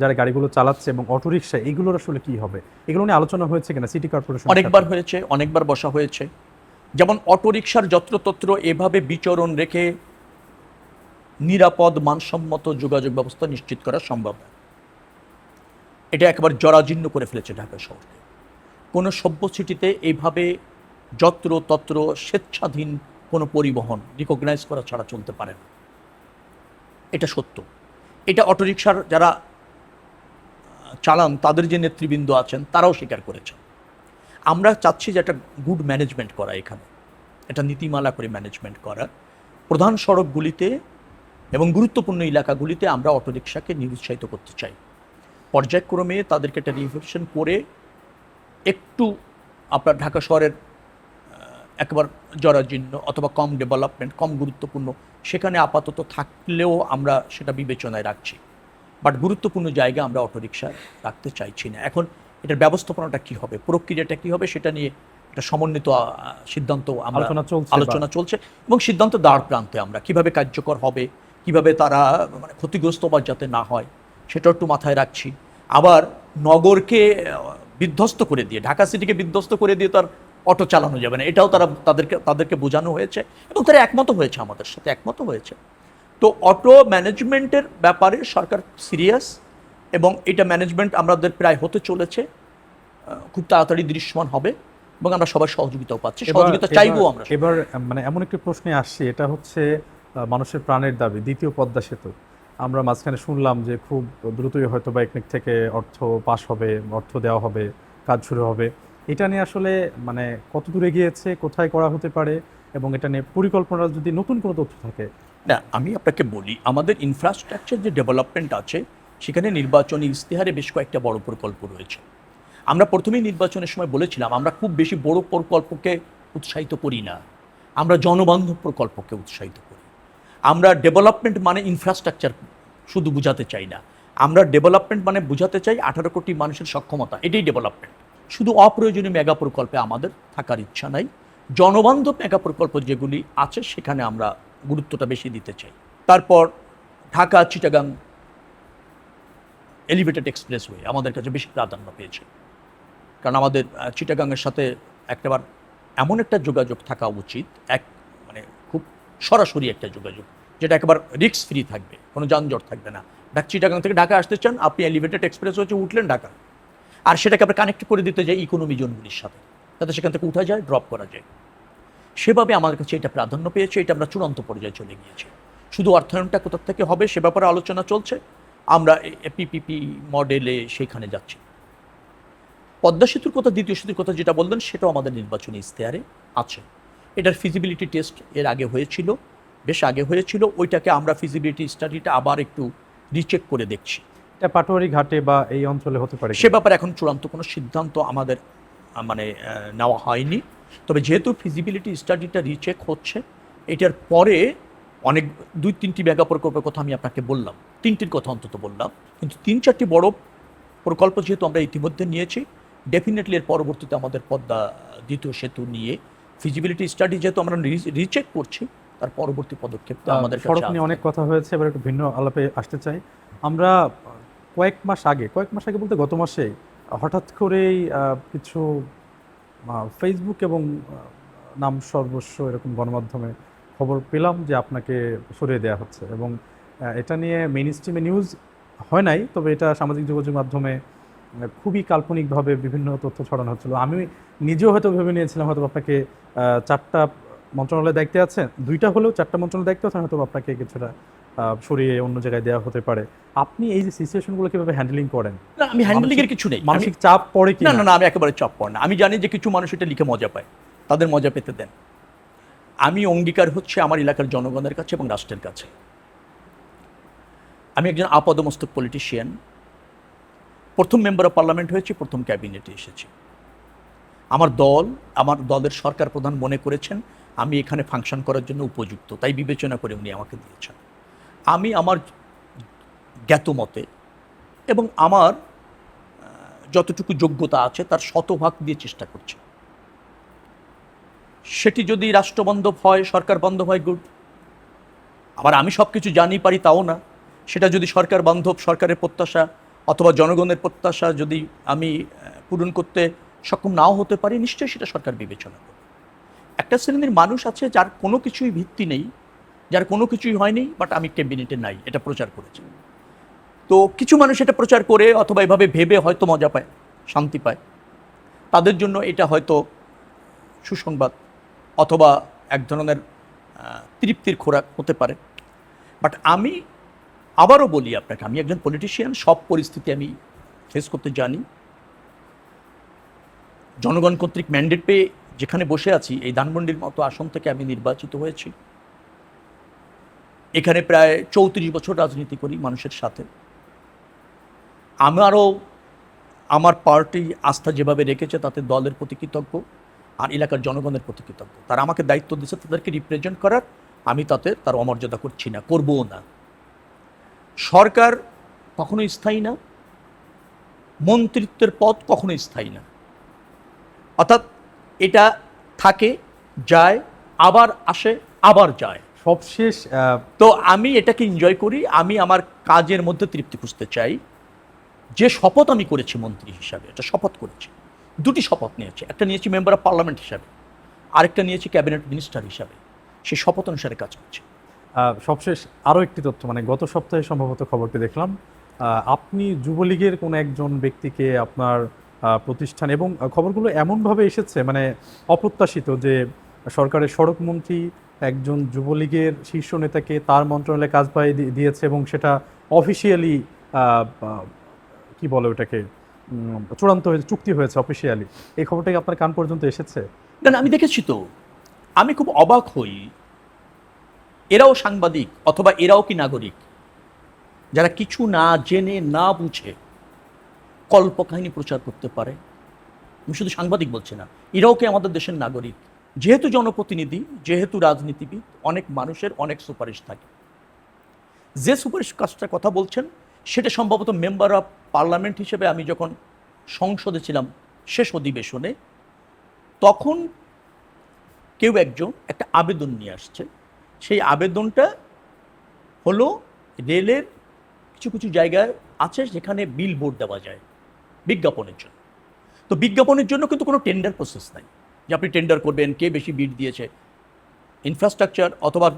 যারা গাড়িগুলো চালাচ্ছে এবং অটোরিকশা, এগুলোর আসলে কি হবে, এগুলো নিয়ে আলোচনা হয়েছে কিনা সিটি কর্পোরেশন? অনেকবার হয়েছে, অনেকবার বসা হয়েছে। যেমন অটোরিকশার যত্রতত্র এভাবে বিচরণ রেখে নিরাপদ মানসম্মত যোগাযোগ ব্যবস্থা নিশ্চিত করা সম্ভব না। এটা একেবারে জরাজীর্ণ করে ফেলেছে ঢাকা শহরকে। কোনো সভ্য সিটিতে এইভাবে যত্রতত্র স্বেচ্ছাধীন কোনো পরিবহন রিকগনাইজ করা ছাড়া চলতে পারে না। এটা সত্য। এটা অটোরিকশার যারা চালান, তাদের যে নেতৃবৃন্দ আছেন, তারাও স্বীকার করেছেন। আমরা চাচ্ছি যে একটা গুড ম্যানেজমেন্ট করা, এখানে একটা নীতিমালা করে ম্যানেজমেন্ট করা। প্রধান সড়কগুলিতে এবং গুরুত্বপূর্ণ এলাকাগুলিতে আমরা অটোরিকশাকে নিরুৎসাহিত করতে চাই। পর্যায়ক্রমে তাদেরকে একটা রিভলিউশন করে একটু আপনার ঢাকা শহরের একবার জরাজীর্ণ অথবা কম ডেভেলপমেন্ট, কম গুরুত্বপূর্ণ, সেখানে আপাতত থাকলেও আমরা সেটা বিবেচনায় রাখছি। বাট গুরুত্বপূর্ণ জায়গা আমরা অটোরিকশা রাখতে চাইছি না। এখন এটার ব্যবস্থাপনাটা কী হবে, প্রক্রিয়াটা কী হবে, সেটা নিয়ে একটা সমন্বিত সিদ্ধান্ত আলোচনা চলছে, এবং সিদ্ধান্ত দ্বার প্রান্তে আমরা কীভাবে কার্যকর হবে, কিভাবে তারা মানে ক্ষতিগ্রস্ত বা যাতে না হয়, সেটা একটু মাথায় রাখছি। আবার নগরকে বিধ্বস্ত করে দিয়ে, ঢাকা সিটিকে বিধ্বস্ত করে দিয়ে তার অটো চালানো যাবে না, এটাও তাদেরকে বোঝানো হয়েছে, এবং তারা একমত হয়েছে, আমাদের সাথে একমত হয়েছে। তো অটো ম্যানেজমেন্টের ব্যাপারে সরকার সিরিয়াস, এবং এটা ম্যানেজমেন্ট আমাদের প্রায় হতে চলেছে, খুব তাড়াতাড়ি দৃশ্যমান হবে, এবং আমরা সবার সহযোগিতাও পাচ্ছি, সহযোগিতা চাইবো আমরা। এবার মানে এমন একটি প্রশ্নে আসছি, এটা হচ্ছে মানুষের প্রাণের দাবি, দ্বিতীয় পদ্মা সেতু। আমরা মাঝখানে শুনলাম যে খুব দ্রুতই হয়তো বা একনেক থেকে অর্থ পাস হবে, অর্থ দেওয়া হবে, কাজ শুরু হবে। এটা নিয়ে আসলে মানে কত দূর এগিয়েছে, কোথায় করা হতে পারে, এবং এটা নিয়ে পরিকল্পনা যদি নতুন কোনো তথ্য থাকে। না, আমি আপনাকে বলি, আমাদের ইনফ্রাস্ট্রাকচার যে ডেভেলপমেন্ট আছে সেখানে নির্বাচনী ইশতেহারে বেশ কয়েকটা বড় প্রকল্প রয়েছে। আমরা প্রথমেই নির্বাচনের সময় বলেছিলাম আমরা খুব বেশি বড় প্রকল্পকে উৎসাহিত করি না, আমরা জনবান্ধব প্রকল্পকে উৎসাহিত করি। আমরা ডেভেলপমেন্ট মানে ইনফ্রাস্ট্রাকচার শুধু বুঝাতে চাই না, আমরা ডেভেলপমেন্ট মানে বুঝাতে চাই 18 কোটি মানুষের সক্ষমতা, এটাই ডেভেলপমেন্ট। শুধু অপ্রয়োজনীয় মেগা প্রকল্পে আমাদের থাকার ইচ্ছা নাই। জনবান্ধব মেগা প্রকল্প যেগুলি আছে সেখানে আমরা গুরুত্বটা বেশি দিতে চাই। তারপর ঢাকা চিটাগাং এলিভেটেড এক্সপ্রেসওয়ে আমাদের কাছে বেশি প্রাধান্য পেয়েছে, কারণ আমাদের চিটাগাংয়ের সাথে একটাবার এমন একটা যোগাযোগ থাকা উচিত, এক মানে খুব সরাসরি একটা যোগাযোগ, যেটা একেবারে রিস্ক ফ্রি থাকবে, কোনো যানজট থাকবে না। চিটাগাং থেকে ঢাকা আসতে চান, আপনি এলিভেটেড এক্সপ্রেসওয়েতে উঠলেন ঢাকা, আর সেটাকে আমরা কানেক্ট করে দিতে যাই ইকোনমি জোনগুলির সাথে, যাতে সেখান থেকে উঠা যায়, ড্রপ করা যায়। সেভাবে আমাদের কাছে এটা প্রাধান্য পেয়েছে, এটা আমরা চূড়ান্ত পর্যায়ে চলে গিয়েছি। শুধু অর্থায়নটা কোথা থেকে হবে সে ব্যাপারে আলোচনা চলছে, আমরা পিপিপি মডেলে সেইখানে যাচ্ছি। পদ্মা সেতুর কথা, দ্বিতীয় সেতুর কথা যেটা বললেন, সেটাও আমাদের নির্বাচনী ইশতেহারে আছে। এটার ফিজিবিলিটি টেস্ট এর আগে হয়েছিল, বেশ আগে হয়েছিল, ওইটাকে আমরা ফিজিবিলিটি স্টাডিটা আবার একটু রিচেক করে দেখছি। এটা পাটোয়ারি ঘাটে বা এই অঞ্চলে হতে পারে সে ব্যাপারে এখন চূড়ান্ত কোনো সিদ্ধান্ত আমাদের নেওয়া হয়নি। তবে যেহেতু ফিজিবিলিটি স্টাডিটা রিচেক হচ্ছে, এটার পরে অনেক 2-3টি মেগা প্রকল্পের কথা আমি আপনাকে বললাম, 3টির কথা অন্তত বললাম, কিন্তু 3-4টি বড় প্রকল্প যেহেতু আমরা ইতিমধ্যে নিয়েছি, ডেফিনেটলি এর পরবর্তীতে আমাদের পদ্মা দ্বিতীয় সেতু নিয়ে ফিজিবিলিটি স্টাডি যেহেতু আমরা রিচেক করছি, তার পরবর্তী পদক্ষেপটা আমাদের সড়ক নিয়ে অনেক কথা হয়েছে, এবার একটু ভিন্ন আলাপে আসতে চাই। আমরা কয়েক মাস আগে বলতে গত মাসে হঠাৎ করেই কিছু ফেসবুক এবং নাম সর্বস্ব এরকম গণমাধ্যমে খবর পেলাম যে আপনাকে সরিয়ে দেওয়া হচ্ছে, এবং এটা নিয়ে মেইন স্ট্রিমে নিউজ হয় নাই, তবে এটা সামাজিক যোগাযোগ মাধ্যমে খুবই কাল্পনিকভাবে বিভিন্ন তথ্য ছড়ানো হচ্ছিল। আমি নিজেও হয়তো ভেবে নিয়েছিলাম হয়তো আপনাকে 4টা মন্ত্রণালয়ের দায়িত্বে আছেন, 2টা হলেও 4টা মন্ত্রণালয়ের দায়িত্বে আছেন, হয়তো আপনাকে কিছুটা সরিয়ে অন্য জায়গায় দেওয়া হতে পারে। আপনি এই যে সিচুয়েশনগুলো কিভাবে হ্যান্ডেলিং করেন? না, আমি হ্যান্ডেলিংয়ের কিছু নেই, মানসিক চাপ পড়ে কি? না না না, আমি একেবারে চাপ পড়ে না। আমি জানি যে কিছু মানুষ এটা লিখে মজা পায়, তাদের মজা পেতে দেন। আমি অঙ্গীকার হচ্ছে আমার এলাকার জনগণের কাছে এবং রাষ্ট্রের কাছে। আমি একজন আপাদমস্তক পলিটিশিয়ান, প্রথম মেম্বার অফ পার্লামেন্ট হয়েছি, প্রথম ক্যাবিনেটে এসেছি। আমার দলের সরকার প্রধান মনে করেছেন আমি এখানে ফাংশন করার জন্য উপযুক্ত, তাই বিবেচনা করে উনি আমাকে দিয়েছেন। আমি আমার জ্ঞাত মতে এবং আমার যতটুকু যোগ্যতা আছে তার শতভাগ দিয়ে চেষ্টা করছি। সেটি যদি রাষ্ট্রবান্ধব হয়, সরকার বান্ধব হয়, গুড। আবার আমি সব কিছু জানি পারি তাও না। সেটা যদি সরকার বান্ধব, সরকারের প্রত্যাশা অথবা জনগণের প্রত্যাশা যদি আমি পূরণ করতে সক্ষম নাও হতে পারি, নিশ্চয়ই সেটা সরকার বিবেচনা করবে। একটা শ্রেণীর মানুষ আছে যার কোনো কিছুই ভিত্তি নেই, যার কোনো কিছুই হয়নি, বাট আমি ক্যাবিনেটে নাই, এটা প্রচার করেছি। তো কিছু মানুষ এটা প্রচার করে অথবা এভাবে ভেবে হয়তো মজা পায়, শান্তি পায়, তাদের জন্য এটা হয়তো সুসংবাদ অথবা এক ধরনের তৃপ্তির খোরাক হতে পারে। বাট আমি আবারও বলি আপনাকে, আমি একজন পলিটিশিয়ান, সব পরিস্থিতি আমি ফেস করতে জানি। জনগণ কর্তৃক ম্যান্ডেট পেয়ে যেখানে বসে আছি, এই ধানমন্ডির মতো আসন থেকে আমি নির্বাচিত হয়েছি। এখানে প্রায় 34 বছর রাজনীতি করি মানুষের সাথে। আমারও আমার পার্টি আস্থা যেভাবে রেখেছে তাতে দলের প্রতি কৃতজ্ঞ, আর এলাকার জনগণের প্রতি কৃতজ্ঞ। তারা আমাকে দায়িত্ব দিয়েছে তাদেরকে রিপ্রেজেন্ট করার, আমি তাতে তার অমর্যাদা করছি না, করবও না। সরকার কখনোই স্থায়ী না, মন্ত্রিত্বের পদ কখনোই স্থায়ী না, অর্থাৎ এটা থাকে, যায়, আবার আসে, আবার যায়। সবশেষ তো আমি এটাকে এনজয় করি। আমি আমার কাজের মধ্যে তৃপ্তি খুঁজতে চাই। যে শপথ আমি করেছি মন্ত্রী হিসাবে, এটা শপথ করেছি, 2টি শপথ নিয়েছি। একটা নিয়েছি মেম্বার অফ পার্লামেন্ট হিসাবে, আরেকটা নিয়েছি ক্যাবিনেট মিনিস্টার হিসাবে। সেই শপথ অনুসারে কাজ করছি। সবশেষ আরও একটি তথ্য, মানে গত সপ্তাহে সম্ভবত খবরটি দেখলাম, আপনি যুবলীগের কোনো একজন ব্যক্তিকে আপনার প্রতিষ্ঠান, এবং খবরগুলো এমনভাবে এসেছে মানে অপ্রত্যাশিত, যে সরকারের সড়ক মন্ত্রী একজন যুবলীগের শীর্ষ নেতাকে তার মন্ত্রণালয়ে কাজ পাই দিয়েছে এবং সেটা অফিসিয়ালি কি বলে ওটাকে চূড়ান্ত হয়েছে, চুক্তি হয়েছে অফিসিয়ালি। এই খবরটা কি আপনার কান পর্যন্ত এসেছে? না, আমি দেখেছি তো, আমি খুব অবাক হই, এরাও সাংবাদিক অথবা এরাও কি নাগরিক যারা কিছু না জেনে না বুঝে কল্পকাহিনী প্রচার করতে পারে? আমি শুধু সাংবাদিক বলছি না, এরাও কি আমাদের দেশের নাগরিক? যেহেতু জনপ্রতিনিধি, যেহেতু রাজনীতিবিদ, অনেক মানুষের অনেক সুপারিশ থাকে। যে সুপারিশ কাজটার কথা বলছেন সেটা সম্ভবত মেম্বার অফ পার্লামেন্ট হিসেবে আমি যখন সংসদে ছিলাম শেষ অধিবেশনে, তখন কেউ একজন একটা আবেদন নিয়ে আসছে। সেই আবেদনটা হলো রেলের কিছু কিছু জায়গায় আছে যেখানে বিল বোর্ড দেওয়া যায় বিজ্ঞাপনের জন্য। তো বিজ্ঞাপনের জন্য কিন্তু কোনো টেন্ডার প্রসেস নাই যে আপনি টেন্ডার করবেন কে বেশি বিড দিয়েছে। ইনফ্রাস্ট্রাকচার অথবা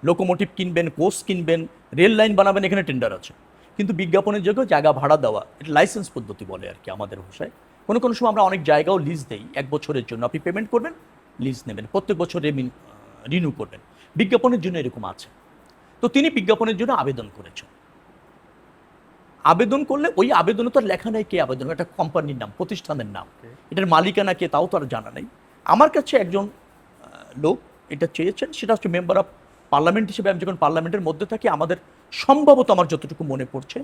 লোকোমোটিভ কিনবেন, কোচ কিনবেন, রেল লাইন বানাবেন, এখানে টেন্ডার আছে। কিন্তু বিজ্ঞাপনের জন্য জায়গা ভাড়া দেওয়া, এটা লাইসেন্স পদ্ধতি বলে আর কি আমাদের ভাষায়। কোনো কোনো সময় আমরা অনেক জায়গাও লিজ দেই 1 বছরের জন্য, আপনি পেমেন্ট করবেন, লিজ নেবেন, প্রত্যেক বছর রিনিউ করবেন। বিজ্ঞাপনের জন্য এরকম আছে। তো তিনি বিজ্ঞাপনের জন্য আবেদন করেছেন। আবেদন করলে ওই আবেদনে তো আর লেখা নেই কে আবেদন, একটা কোম্পানির নাম, প্রতিষ্ঠানের নাম, এটার মালিকানা কে তাও তো আর জানা নেই। আমার কাছে একজন লোক এটা চেয়েছেন, সেটা হচ্ছে মেম্বার অফ পার্লামেন্ট হিসেবে আমি যখন পার্লামেন্টের মধ্যে থাকি, আমাদের সম্ভবত আমার যতটুকু মনে পড়ছে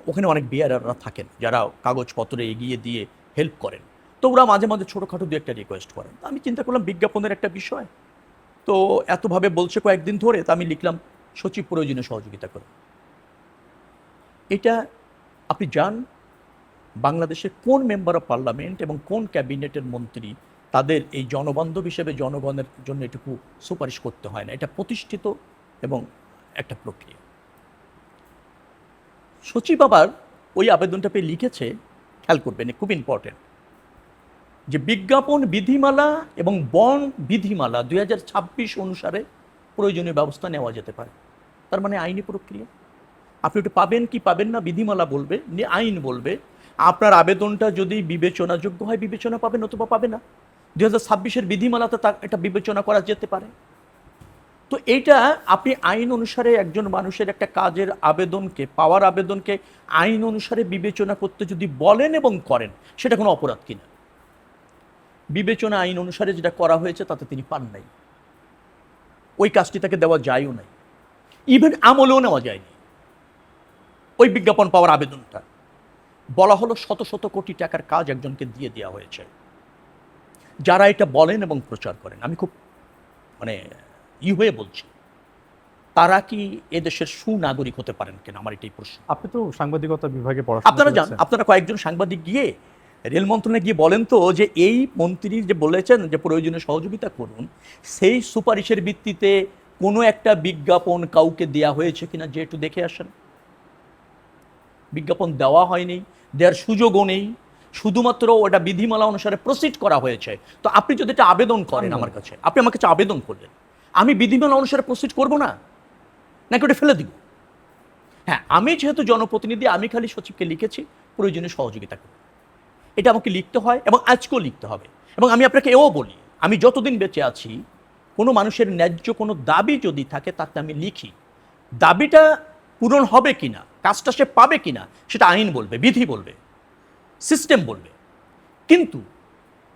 ওখানে অনেক বিয়ারাররা থাকেন যারা কাগজপত্রে এগিয়ে দিয়ে হেল্প করেন। তো ওরা মাঝে মাঝে ছোটোখাটো দু একটা রিকোয়েস্ট করেন। আমি চিন্তা করলাম বিজ্ঞাপনের একটা বিষয় তো এতভাবে বলছে কয়েকদিন ধরে, তো আমি লিখলাম সচিব প্রয়োজনীয় সহযোগিতা করুন। এটা আপনি যান বাংলাদেশের কোন মেম্বার অফ পার্লামেন্ট এবং কোন ক্যাবিনেটের মন্ত্রী, তাদের এই জনবান্ধব হিসেবে জনগণের জন্য এটুকু সুপারিশ করতে হয় না। এটা প্রতিষ্ঠিত এবং একটা প্রক্রিয়া। সচিব আবার ওই আবেদনটা পেয়ে লিখেছে, খেয়াল করবেন খুব ইম্পর্টেন্ট, যে বিজ্ঞাপন বিধিমালা এবং বন বিধিমালা 2026 অনুসারে প্রয়োজনীয় ব্যবস্থা নেওয়া যেতে পারে। তার মানে আইনি প্রক্রিয়া। আপনি ওটা পাবেন কি পাবেন না বিধিমালা বলবে, আইন বলবে। আপনার আবেদনটা যদি বিবেচনাযোগ্য হয় বিবেচনা পাবেন, অথবা পাবে না। 2026-এর বিধিমালাতে এটা বিবেচনা করা যেতে পারে। তো এইটা আপনি আইন অনুসারে একজন মানুষের একটা কাজের আবেদনকে, পাওয়ার আবেদনকে আইন অনুসারে বিবেচনা করতে যদি বলেন এবং করেন, সেটা কোনো অপরাধ কিনা। বিবেচনা আইন অনুসারে যেটা করা হয়েছে তাতে তিনি পান নাই, ওই কাজটি তাকে দেওয়া যায়ও নাই, ইভেন আমলেও নেওয়া যায়নি। ওই বিজ্ঞাপন পাওয়ার আবেদনটা বলা হলো শত শত কোটি টাকার কাজ একজনকে দিয়ে দেওয়া হয়েছে। যারা এটা বলেন এবং প্রচার করেন, আমি খুব হয়ে বলছি, তারা কি এদেশের সুনাগরিক হতে পারেন কিনা, আমার এটাই প্রশ্ন। আপনি তো সাংবাদিকতা বিভাগে পড়াশোনা আপনারা যান, করেছেন। আপনারা কয়েকজন সাংবাদিক গিয়ে রেল মন্ত্রণালয়ে গিয়ে বলেন তো যে এই মন্ত্রী যে বলেছেন যে প্রয়োজনীয় সহযোগিতা করুন, সেই সুপারিশের ভিত্তিতে কোনো একটা বিজ্ঞাপন কাউকে দেয়া হয়েছে কিনা যে একটু দেখে আসেন। বিজ্ঞাপন দেওয়া হয়নি, দেওয়ার সুযোগও নেই, শুধুমাত্র ওটা বিধিমালা অনুসারে প্রসিড করা হয়েছে। তো আপনি যদি এটা আবেদন করেন আমার কাছে, আপনি আমার কাছে আবেদন করলেন, আমি বিধিমালা অনুসারে প্রসিড করব না, নাকি ওটা ফেলে দিব? হ্যাঁ, আমি যেহেতু জনপ্রতিনিধি, আমি খালি সচিবকে লিখেছি প্রয়োজনীয় সহযোগিতা করুন। এটা আমাকে লিখতে হয় এবং আজকেও লিখতে হবে। এবং আমি আপনাকে এও বলি, আমি যতদিন বেঁচে আছি, কোনো মানুষের ন্যায্য কোনো দাবি যদি থাকে তাতে আমি লিখি। দাবিটা পূরণ হবে কিনা, কাজটা সে পাবে কিনা, সেটা আইন বলবে, বিধি বলবে, সিস্টেম বলবে। কিন্তু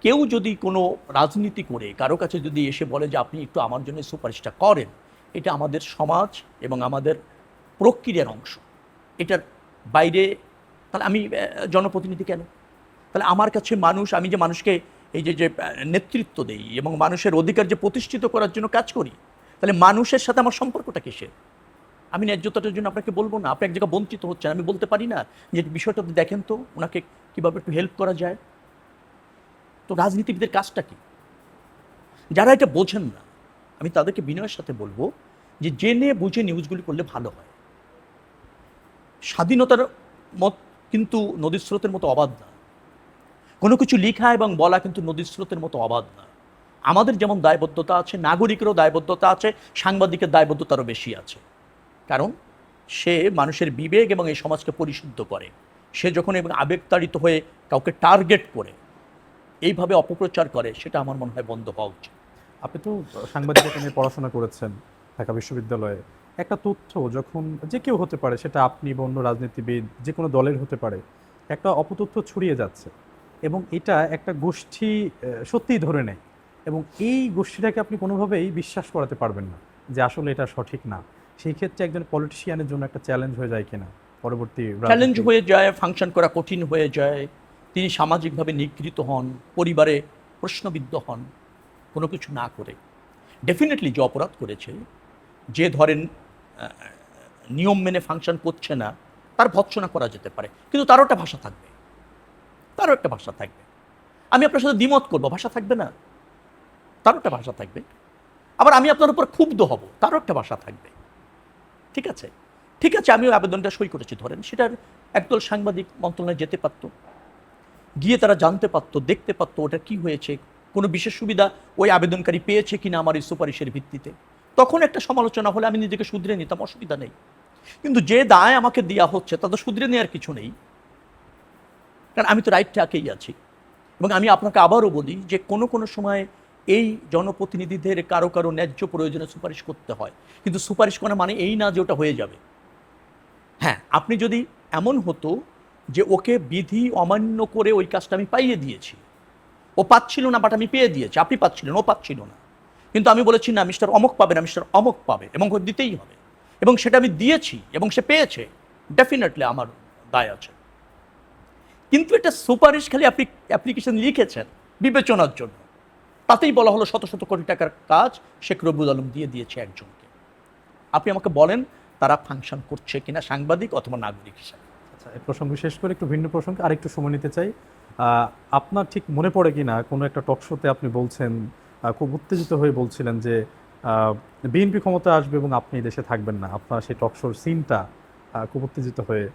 কেউ যদি কোনো রাজনীতি করে কারো কাছে যদি এসে বলে যে আপনি একটু আমার জন্য সুপারিশটা করেন, এটা আমাদের সমাজ এবং আমাদের প্রক্রিয়ার অংশ। এটার বাইরে তাহলে আমি জনপ্রতিনিধি কেন? তাহলে আমার কাছে মানুষ, আমি যে মানুষকে এই যে নেতৃত্ব দেই এবং মানুষের অধিকার যে প্রতিষ্ঠিত করার জন্য কাজ করি, তাহলে মানুষের সাথে আমার সম্পর্কটা কিসের? আমি ন্যায্যতাটার জন্য আপনাকে বলবো না, আপনি এক জায়গায় বঞ্চিত হচ্ছেন, আমি বলতে পারি না যে বিষয়টা দেখেন তো ওনাকে কীভাবে একটু হেল্প করা যায়? তো রাজনীতিবিদের কাজটা কি? যারা এটা বোঝেন না, আমি তাদেরকে বিনয়ের সাথে বলবো যে জেনে বুঝে নিউজগুলি করলে ভালো হয়। স্বাধীনতার মত কিন্তু নদীর স্রোতের মতো অবাধ না। কোনো কিছু লেখা এবং বলা কিন্তু নদীর স্রোতের মতো অবাধ না। আমাদের যেমন দায়বদ্ধতা আছে, নাগরিকেরও দায়বদ্ধতা আছে, সাংবাদিকের দায়বদ্ধতারও বেশি আছে। কারণ সে মানুষের বিবেক এবং এই সমাজকে পরিশুদ্ধ করে। সে যখন এবং আবেগতাড়িত হয়ে কাউকে টার্গেট করে এইভাবে অপপ্রচার করে, সেটা আমার মনে হয় বন্ধ হওয়া উচিত। আপনি তো সাংবাদিকতা নিয়ে পড়াশোনা করেছেন ঢাকা বিশ্ববিদ্যালয়ে। একটা তথ্য যখন যে কেউ হতে পারে, সেটা আপনি বা অন্য রাজনীতিবিদ, যে কোনো দলের হতে পারে, একটা অপতথ্য ছড়িয়ে যাচ্ছে এবং এটা একটা গোষ্ঠী সত্যিই ধরে নেয় এবং এই গোষ্ঠীটাকে আপনি কোনোভাবেই বিশ্বাস করাতে পারবেন না যে আসলে এটা সঠিক না। সেই ক্ষেত্রে একজন পলিটিশিয়ানের জন্য একটা চ্যালেঞ্জ হয়ে যায় কিনা পরবর্তী চ্যালেঞ্জ রাজনীতি? হয়ে যায়, ফাংশন করা কঠিন হয়ে যায়, তিনি সামাজিকভাবে নিগৃহীত হন, পরিবারে প্রশ্নবিদ্ধ হন, কোনো কিছু না করে। ডেফিনেটলি যে অপরাধ করেছে, যে ধরেন নিয়ম মেনে ফাংশন করছে না, তার ভৎসনা করা যেতে পারে, কিন্তু তারও একটা ভাষা থাকবে, তারও একটা ভাষা থাকবে। আমি আপনার সাথে দ্বিমত করবো, ভাষা থাকবে না? তারও একটা ভাষা থাকবে। আবার আমি আপনার উপর ক্ষুব্ধ হব, তারও একটা ভাষা থাকবে। ঠিক আছে, ঠিক আছে, আমিও আবেদনটা সই করেছি ধরেন, সেটার একদল সাংবাদিক মন্ত্রণালয়ে যেতে পারতো, গিয়ে তারা জানতে পারতো, দেখতে পারতো ওটা কি হয়েছে, কোনো বিশেষ সুবিধা ওই আবেদনকারী পেয়েছে কিনা আমার এই সুপারিশের ভিত্তিতে। তখন একটা সমালোচনা হলে আমি নিজেকে শুধরে নিতাম, অসুবিধা নেই। কিন্তু যে দায় আমাকে দেওয়া হচ্ছে তা তো শুধরে নেওয়ার কিছু নেই, কারণ আমি তো রাইট ট্র্যাকেই আছি। এবং আমি আপনাকে আবারও বলি যে কোনো কোনো সময় এই জনপ্রতিনিধিদের কারো কারো ন্যায্য প্রয়োজনে সুপারিশ করতে হয়, কিন্তু সুপারিশ করা মানে এই না যে ওটা হয়ে যাবে। হ্যাঁ, আপনি যদি এমন হতো যে ওকে বিধি অমান্য করে ওই কাজটা আমি পাইয়ে দিয়েছি, ও পাচ্ছিল না বাট আমি পেয়ে দিয়েছি, আপনি পাচ্ছিলেন, ও পাচ্ছিল না, কিন্তু আমি বলেছি না মিস্টার অমক পাবে না, মিস্টার অমক পাবে, এবং ওকে দিতেই হবে, এবং সেটা আমি দিয়েছি এবং সে পেয়েছে, ডেফিনেটলি আমার দায় আছে। কিন্তু এটা সুপারিশ খালি আপনি অ্যাপ্লিকেশন লিখেছেন বিবেচনার জন্য, তাতেই বলা হলো শত শত কোটি টাকার কাজ শেখ রবিউল আলম দিয়ে দিয়েছে একজনকে। আপনি আমাকে বলেন তারা ফাংশন করছে কিনা সাংবাদিক অথবা নাগরিক হিসাবে। আচ্ছা, এই প্রসঙ্গ শেষ করে একটু ভিন্ন প্রসঙ্গে আরেকটু সময় নিতে চাই। আপনার ঠিক মনে পড়ে কিনা কোনো একটা টক শোতে আপনি বলছেন, খুব উত্তেজিত হয়ে বলছিলেন যে বিএনপি ক্ষমতা আসবে এবং আপনি এই দেশে থাকবেন না। আপনার সেই টক শোর সিনটা খুব উত্তেজিত হয়ে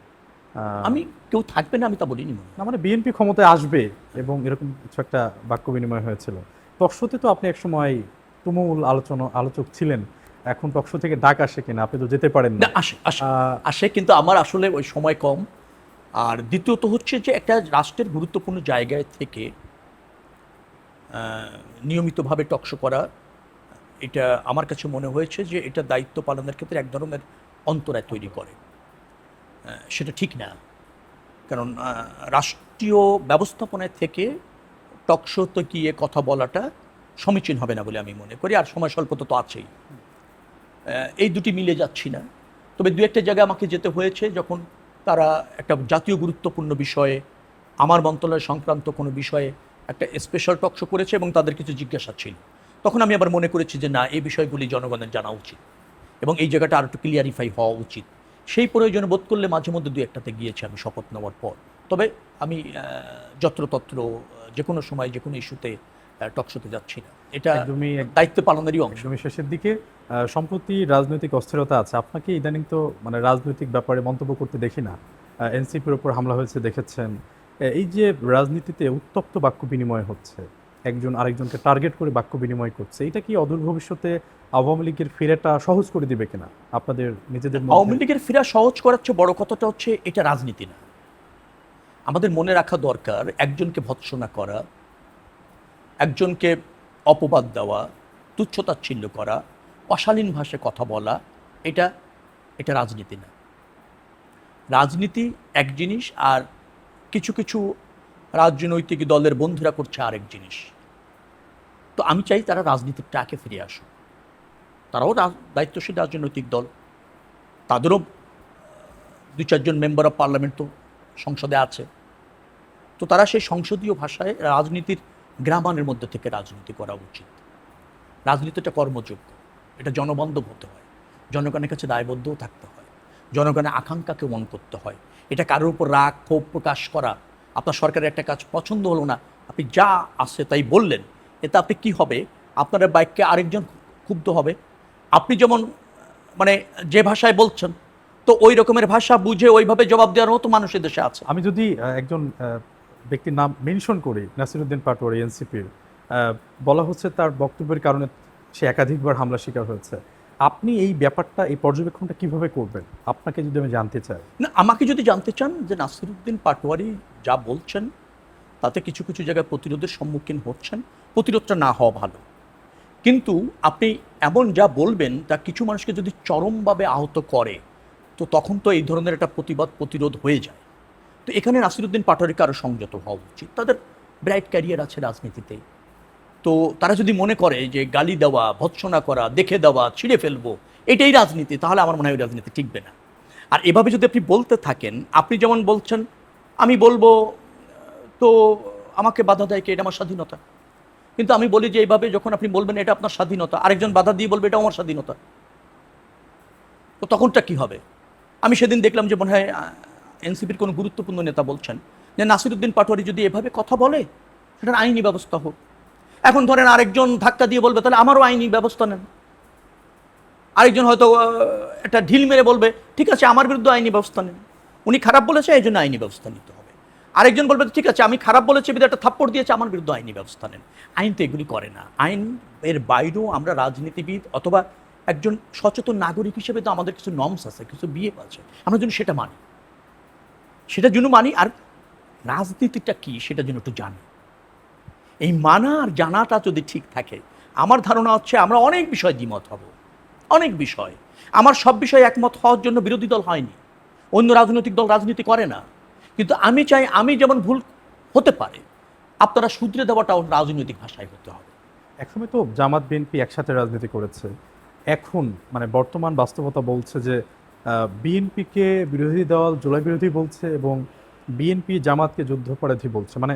আমি কেউ থাকবে না আমি তা বলিনি মনে হয়। না, মানে বিএনপি ক্ষমতায় আসবে এবং এরকম কিছু একটা বাক্য বিনিময় হয়েছিল। টক শোতে তো আপনি একসময় তুমুল আলোচক ছিলেন। এখন টক শো থেকে ডাক আসে কিনা? আপনি তো যেতে পারেন না, না। আসে আসে আহ, আসে, কিন্তু আমার আসলে ওই সময় কম। আর দ্বিতীয়ত হচ্ছে যে একটা রাষ্ট্রের গুরুত্বপূর্ণ জায়গায় থেকে নিয়মিতভাবে টকশো করা, এটা আমার কাছে মনে হয়েছে যে এটা দায়িত্ব পালনের ক্ষেত্রে এক ধরনের অন্তরায় তৈরি করে। সেটা ঠিক না, কারণ রাষ্ট্রীয় ব্যবস্থাপনায় থেকে টকশোতে গিয়ে কথা বলাটা সমীচীন হবে না বলে আমি মনে করি। আর সময় স্বল্পতা তো আছেই, এই দুটি মিলে যাচ্ছি না। তবে দু একটা জায়গায় আমাকে যেতে হয়েছে যখন তারা একটা জাতীয় গুরুত্বপূর্ণ বিষয়ে, আমার মন্ত্রণালয় সংক্রান্ত কোনো বিষয়ে একটা স্পেশাল টকশো করেছে এবং তাদের কিছু জিজ্ঞাসা ছিল। তখন আমি আবার মনে করেছি যে না, এই বিষয়গুলি জনগণের জানা উচিত এবং এই জায়গাটা আর একটু ক্লিয়ারিফাই হওয়া উচিত। সেই প্রয়োজনে বোধ করলে মাঝে মধ্যে দু একটাতে গিয়েছি আমি শপথ নেওয়ার পর। তবে আমি যত্রতত্র যে কোনো সময় যে কোনো ইস্যুতে টকশোতে যাচ্ছি না, এটা একদমই দায়িত্ব পালনেরই অংশ। একদমই শেষের দিকে। সম্প্রতি রাজনৈতিক অস্থিরতা আছে, আপনাকে ইদানিং তো মানে রাজনৈতিক ব্যাপারে মন্তব্য করতে দেখি না। এনসিপির উপর হামলা হয়েছে দেখেছেন। এই যে রাজনীতিতে উত্তপ্ত বাক্য বিনিময় হচ্ছে, একজন আরেকজনকে টার্গেট করে বাক্য বিনিময় করছে, এটা কি অদূর ভবিষ্যতে আওয়ামী লীগের ফেরাটা সহজ করে দিবে কিনা আপনাদের নিজেদের আওয়ামী মধ্যে? লীগের ফেরা সহজ করার চেয়ে বড় কথাটা হচ্ছে এটা রাজনীতি না। আমাদের মনে রাখা দরকার, একজনকে ভৎসনা করা, একজনকে অপবাদ দেওয়া, তুচ্ছতাচ্ছিল্য করা, অশালীন ভাষায় কথা বলা, এটা এটা রাজনীতি না। রাজনীতি এক জিনিস, আর কিছু কিছু রাজনৈতিক দলের বন্ধুরা করছে আরেক জিনিস। তো আমি চাই তারা রাজনীতির ট্র্যাকে ফিরে আসুক। তারাও দায়িত্বশীল রাজনৈতিক দল, তাদেরও দু চারজন মেম্বার অফ পার্লামেন্ট তো সংসদে আছে। তো তারা সেই সংসদীয় ভাষায় রাজনীতির গ্রামানের মধ্যে থেকে রাজনীতি করা উচিত। রাজনীতিটা কর্মযোগ্য, এটা জনবান্ধব হতে হয়, জনগণের কাছে দায়বদ্ধও থাকতে হয়, জনগণের আকাঙ্ক্ষাকে মন করতে হয়। এটা কারোর উপর রাগ ক্ষোভ প্রকাশ করা, আপনার সরকারের একটা কাজ পছন্দ হলো না, আপনি যা আসে তাই বললেন, এতে আপনি কি হবে? আপনার বাইককে আরেকজন ক্ষুব্ধ হবে। আপনি যেমন মানে যে ভাষায় বলছেন, তো ওই রকমের ভাষা বুঝে ওইভাবে জবাব দেওয়ার মতো মানুষ এদেশে আছে। আমি যদি একজন ব্যক্তির নাম মেনশন করি, নাসিরুদ্দিন পাটোয়ারি, এনসিপির, বলা হচ্ছে তার বক্তব্যের কারণে সে একাধিকবার হামলা শিকার হয়েছে। আপনি এই ব্যাপারটা, এই পর্যবেক্ষণটা কিভাবে করবেন? আপনাকে যদি আমি জানতে চাই। না, আমাকে যদি জানতে চান যে নাসিরুদ্দিন পাটোয়ারি যা বলছেন তাতে কিছু কিছু জায়গায় প্রতিরোধের সম্মুখীন হচ্ছেন, প্রতিরোধটা না হওয়া ভালো। কিন্তু আপনি এমন যা বলবেন তা কিছু মানুষকে যদি চরমভাবে আহত করে, তো তখন তো এই ধরনের একটা প্রতিবাদ প্রতিরোধ হয়ে যায়। তো এখানে নাসিরুদ্দিন পাটোয়ারিকে আরও সংযত হওয়া উচিত। তাদের ব্রাইট ক্যারিয়ার আছে রাজনীতিতে। তো তারা যদি মনে করে যে গালি দেওয়া, ভৎসনা করা, দেখে দেওয়া, ছিঁড়ে ফেলবো, এটাই রাজনীতি, তাহলে আমার মনে হয় রাজনীতি টিকবে না। আর এভাবে যদি আপনি বলতে থাকেন, আপনি যেমন বলছেন আমি বলবো, তো আমাকে বাধা দেয় কে? এটা আমার স্বাধীনতা। কিন্তু আমি বলি যে এইভাবে যখন আপনি বলবেন এটা আপনার স্বাধীনতা, আরেকজন বাধা দিয়ে বলবে এটা আমার স্বাধীনতা, তো তখনটা কি হবে? আমি সেদিন দেখলাম যে মনে হয় এনসিপির কোনো গুরুত্বপূর্ণ নেতা বলছেন যে নাসিরুদ্দিন পাটোয়ারি যদি এভাবে কথা বলে সেটার আইনি ব্যবস্থা হোক। এখন ধরেন আরেকজন ধাক্কা দিয়ে বলবে তাহলে আমারও আইনি ব্যবস্থা নেন। আরেকজন হয়তো একটা ঢিল মেরে বলবে ঠিক আছে আমার বিরুদ্ধে আইনি ব্যবস্থা নেন, উনি খারাপ বলেছে এই জন্য আইনি ব্যবস্থা নিতে হবে। আরেকজন বলবে ঠিক আছে আমি খারাপ বলেছি বিধায় একটা থাপ্পড় দিয়েছে, আমার বিরুদ্ধে আইনি ব্যবস্থা নেন। আইন তো এগুলি করে না। আইন এর বাইরেও আমরা রাজনীতিবিদ অথবা একজন সচেতন নাগরিক হিসেবে তো আমাদের কিছু নর্মস আছে, কিছু বিহেভ আছে, আমরা যেন সেটা মানি, সেটা যেন মানি। আর রাজনীতিটা কি সেটা যেন একটু জানি। এই মানা আর জানাটা যদি ঠিক থাকে, আমার ধারণা হচ্ছে আমরা অনেক বিষয় দ্বিমত হব, অনেক বিষয়। আমার সব বিষয়ে একমত হওয়ার জন্য বিরোধী দল হয়নি, অন্য রাজনৈতিক দল রাজনীতি করে না। কিন্তু আমি চাই আমি যেমন ভুল হতে পারে আপনারা শুধরে দেওয়াটাও রাজনৈতিক ভাষায় হতে হবে। একসময় তো জামাত বিএনপি একসাথে রাজনীতি করেছে, এখন মানে বর্তমান বাস্তবতা বলছে যে বিএনপিকে বিরোধী দল জুলাই বিরোধী বলছে এবং বিএনপি জামাতকে যুদ্ধাপরাধী বলছে, মানে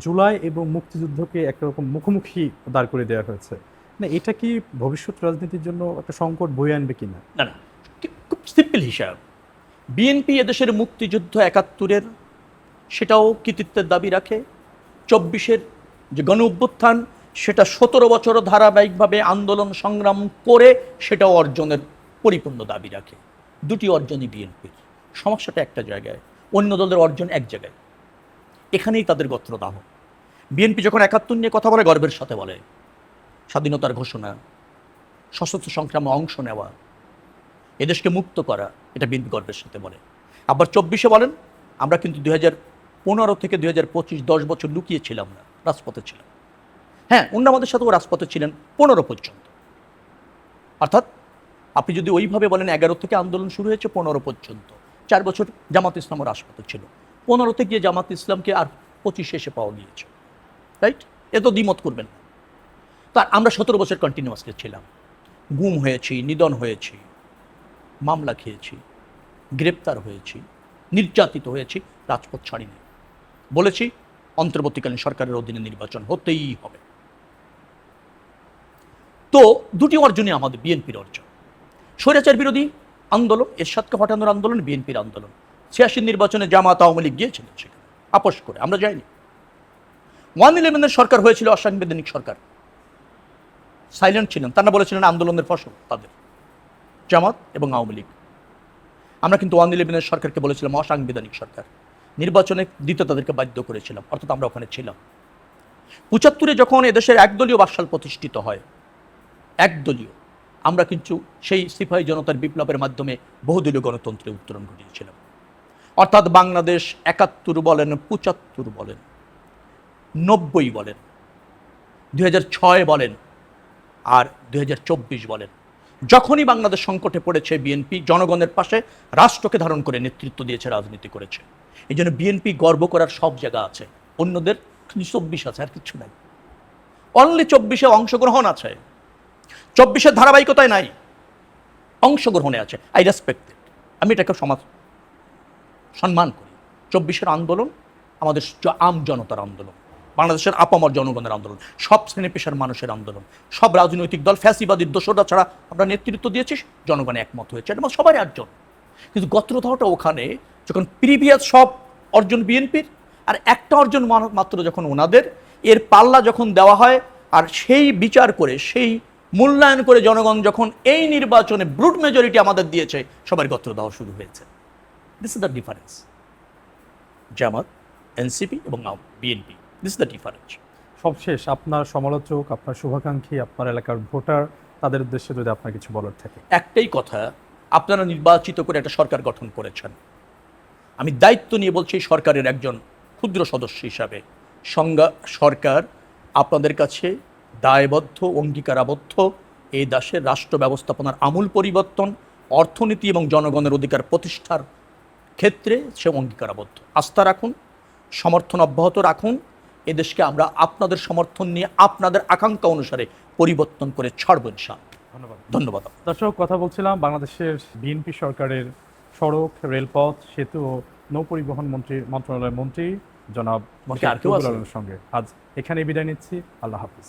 জুলাই এবং মুক্তিযুদ্ধকে একরকম মুখোমুখি দাঁড় করে দেওয়া হয়েছে। মানে এটা কি ভবিষ্যৎ রাজনীতির জন্য একটা সংকট বয়ে আনবে কিনা? না না, খুব সিম্পল হিসাব। বিএনপি এদেশের মুক্তিযুদ্ধ ৭১-এর সেটাও কৃতিত্বের দাবি রাখে, ২৪-এর যে গণ অভ্যুত্থান সেটা ১৭ বছর ধারাবাহিকভাবে আন্দোলন সংগ্রাম করে সেটাও অর্জনের পরিপূর্ণ দাবি রাখে। দুটি অর্জনই বিএনপির। সমস্যাটা একটা জায়গায়, অন্য দলের অর্জন এক জায়গায়। এখানেই তাদের গোত্রদাহ। বিএনপি যখন ৭১ নিয়ে কথা বলে গর্বের সাথে বলে, স্বাধীনতার ঘোষণা, সশস্ত্র সংগ্রামে অংশ নেওয়া, এদেশকে মুক্ত করা, এটা বিএনপি গর্বের সাথে বলে। আবার ২৪-এ বলেন আমরা কিন্তু ২০১৫ থেকে ২০২৫ 10 বছর লুকিয়েছিলাম না, রাজপথে ছিলাম। হ্যাঁ, অন্য আমাদের সাথেও রাজপথে ছিলেন ১৫ পর্যন্ত। অর্থাৎ আপনি যদি ওইভাবে বলেন ১১ থেকে আন্দোলন শুরু হয়েছে ১৫ পর্যন্ত, 4 বছর জামাত ইসলামও রাজপথে ছিল। ১৫-তে গিয়ে জামাত ইসলামকে আর ২৫-এ এসে পাওয়া গিয়েছে, রাইট? এ তো দ্বিমত করবেন না। তার আমরা ১৭ বছর কন্টিনিউয়াসলি ছিলাম, গুম হয়েছি, নিধন হয়েছি, মামলা খেয়েছি, গ্রেপ্তার হয়েছি, নির্যাতিত হয়েছি, রাজপথ ছাড়িনি। বলেছি অন্তর্বর্তীকালীন সরকারের অধীনে নির্বাচন হতেই হবে। তো দুটি অর্জনই আমাদের বিএনপির অর্জন। স্বৈরাচার বিরোধী আন্দোলন, এরশাদকে হটানোর আন্দোলন বিএনপির আন্দোলন। ৮৬ নির্বাচনে জামাত আওয়ামী লীগ গিয়েছিলেন সেখানে, আপোষ করে, আমরা যাইনি। 1-11-এর সরকার হয়েছিল অসাংবিধানিক সরকার, সাইলেন্ট ছিলেন, তারা বলেছিলেন আন্দোলনের ফসল তাদের, জামাত এবং আওয়ামী লীগ। আমরা কিন্তু 1-11-এর সরকারকে বলেছিলাম অসাংবিধানিক সরকার, নির্বাচনে দিতে তাদেরকে বাধ্য করেছিলাম, অর্থাৎ আমরা ওখানে ছিলাম। ৭৫-এ যখন এদেশের একদলীয় বাকশাল প্রতিষ্ঠিত হয়, একদলীয়, আমরা কিন্তু সেই সিপাহী জনতার বিপ্লবের মাধ্যমে বহুদলীয় গণতন্ত্রের উত্তরণ ঘটিয়েছিলাম। অর্থাৎ বাংলাদেশ ৭১ বলেন, ৭৫ বলেন, ৯০ বলেন, ২০০৬ বলেন, আর ২০২৪ বলেন, যখনই বাংলাদেশ সংকটে পড়েছে বিএনপি জনগণের পাশে রাষ্ট্রকে ধারণ করে নেতৃত্ব দিয়েছে, রাজনীতি করেছে। এই জন্য বিএনপি গর্ব করার সব জায়গা আছে, অন্যদের ২৪ আছে, আর কিছু নাই। অনলি ২৪-এ অংশগ্রহণ আছে, ২৪-এর ধারাবাহিকতায় নাই, অংশগ্রহণে আছে। আই রেসপেক্ট ইট, আমি এটাকে সম্মান করি। ২৪-এর আন্দোলন আমাদের আম জনতার আন্দোলন, বাংলাদেশের আপামর জনগণের আন্দোলন, সব শ্রেণী পেশার মানুষের আন্দোলন। সব রাজনৈতিক দল ফ্যাসিবাদী দোসররা ছাড়া আমরা নেতৃত্ব দিয়েছি, জনগণ একমত হয়েছে, এটা সবারই অর্জন। কিন্তু গোত্রদাহটা ওখানে যখন প্রিভিয়াস সব অর্জন বিএনপির আর একটা অর্জন মাত্র যখন ওনাদের, এর পাল্লা যখন দেওয়া হয় আর সেই বিচার করে সেই মূল্যায়ন করে জনগণ যখন এই নির্বাচনে ব্রুট মেজরিটি আমাদের দিয়েছে, সবার গোত্রদাহ শুরু হয়েছে। This is the difference, Jamaat, NCP এবং BNP, this is the difference. সবশেষ আপনার সমালোচক, আপনার শুভাকাঙ্ক্ষী, আপনার এলাকার ভোটার, তাদের উদ্দেশ্যে যদি আপনার কিছু বলার থাকে। একটাই কথা, আপনারা নির্বাচিত করে একটা সরকার গঠন করেছেন, আমি দায়িত্ব নিয়ে বলছি সরকারের একজন ক্ষুদ্র সদস্য হিসাবে, সরকার আপনাদের কাছে দায়বদ্ধ, অঙ্গীকারাবদ্ধ এই দেশের রাষ্ট্র ব্যবস্থাপনার আমূল পরিবর্তন, অর্থনীতি এবং জনগণের অধিকার প্রতিষ্ঠার ক্ষেত্রে সে অঙ্গীকারাবদ্ধ। আস্থা রাখুন, সমর্থন অব্যাহত রাখুন। এদেশকে আমরা আপনাদের সমর্থন নিয়ে আপনাদের আকাঙ্ক্ষা অনুসারে পরিবর্তন করে ছাড়ব ইনশাআল্লাহ। ধন্যবাদ। ধন্যবাদ। দর্শক, কথা বলছিলাম বাংলাদেশের বিএনপি সরকারের সড়ক, রেলপথ, সেতু ও নৌপরিবহন মন্ত্রণালয়ের মন্ত্রী জনাব মন্ত্রী আর কেউ আছে? সঙ্গে। আজ এখানে বিদায় নিচ্ছি। আল্লাহ হাফিজ।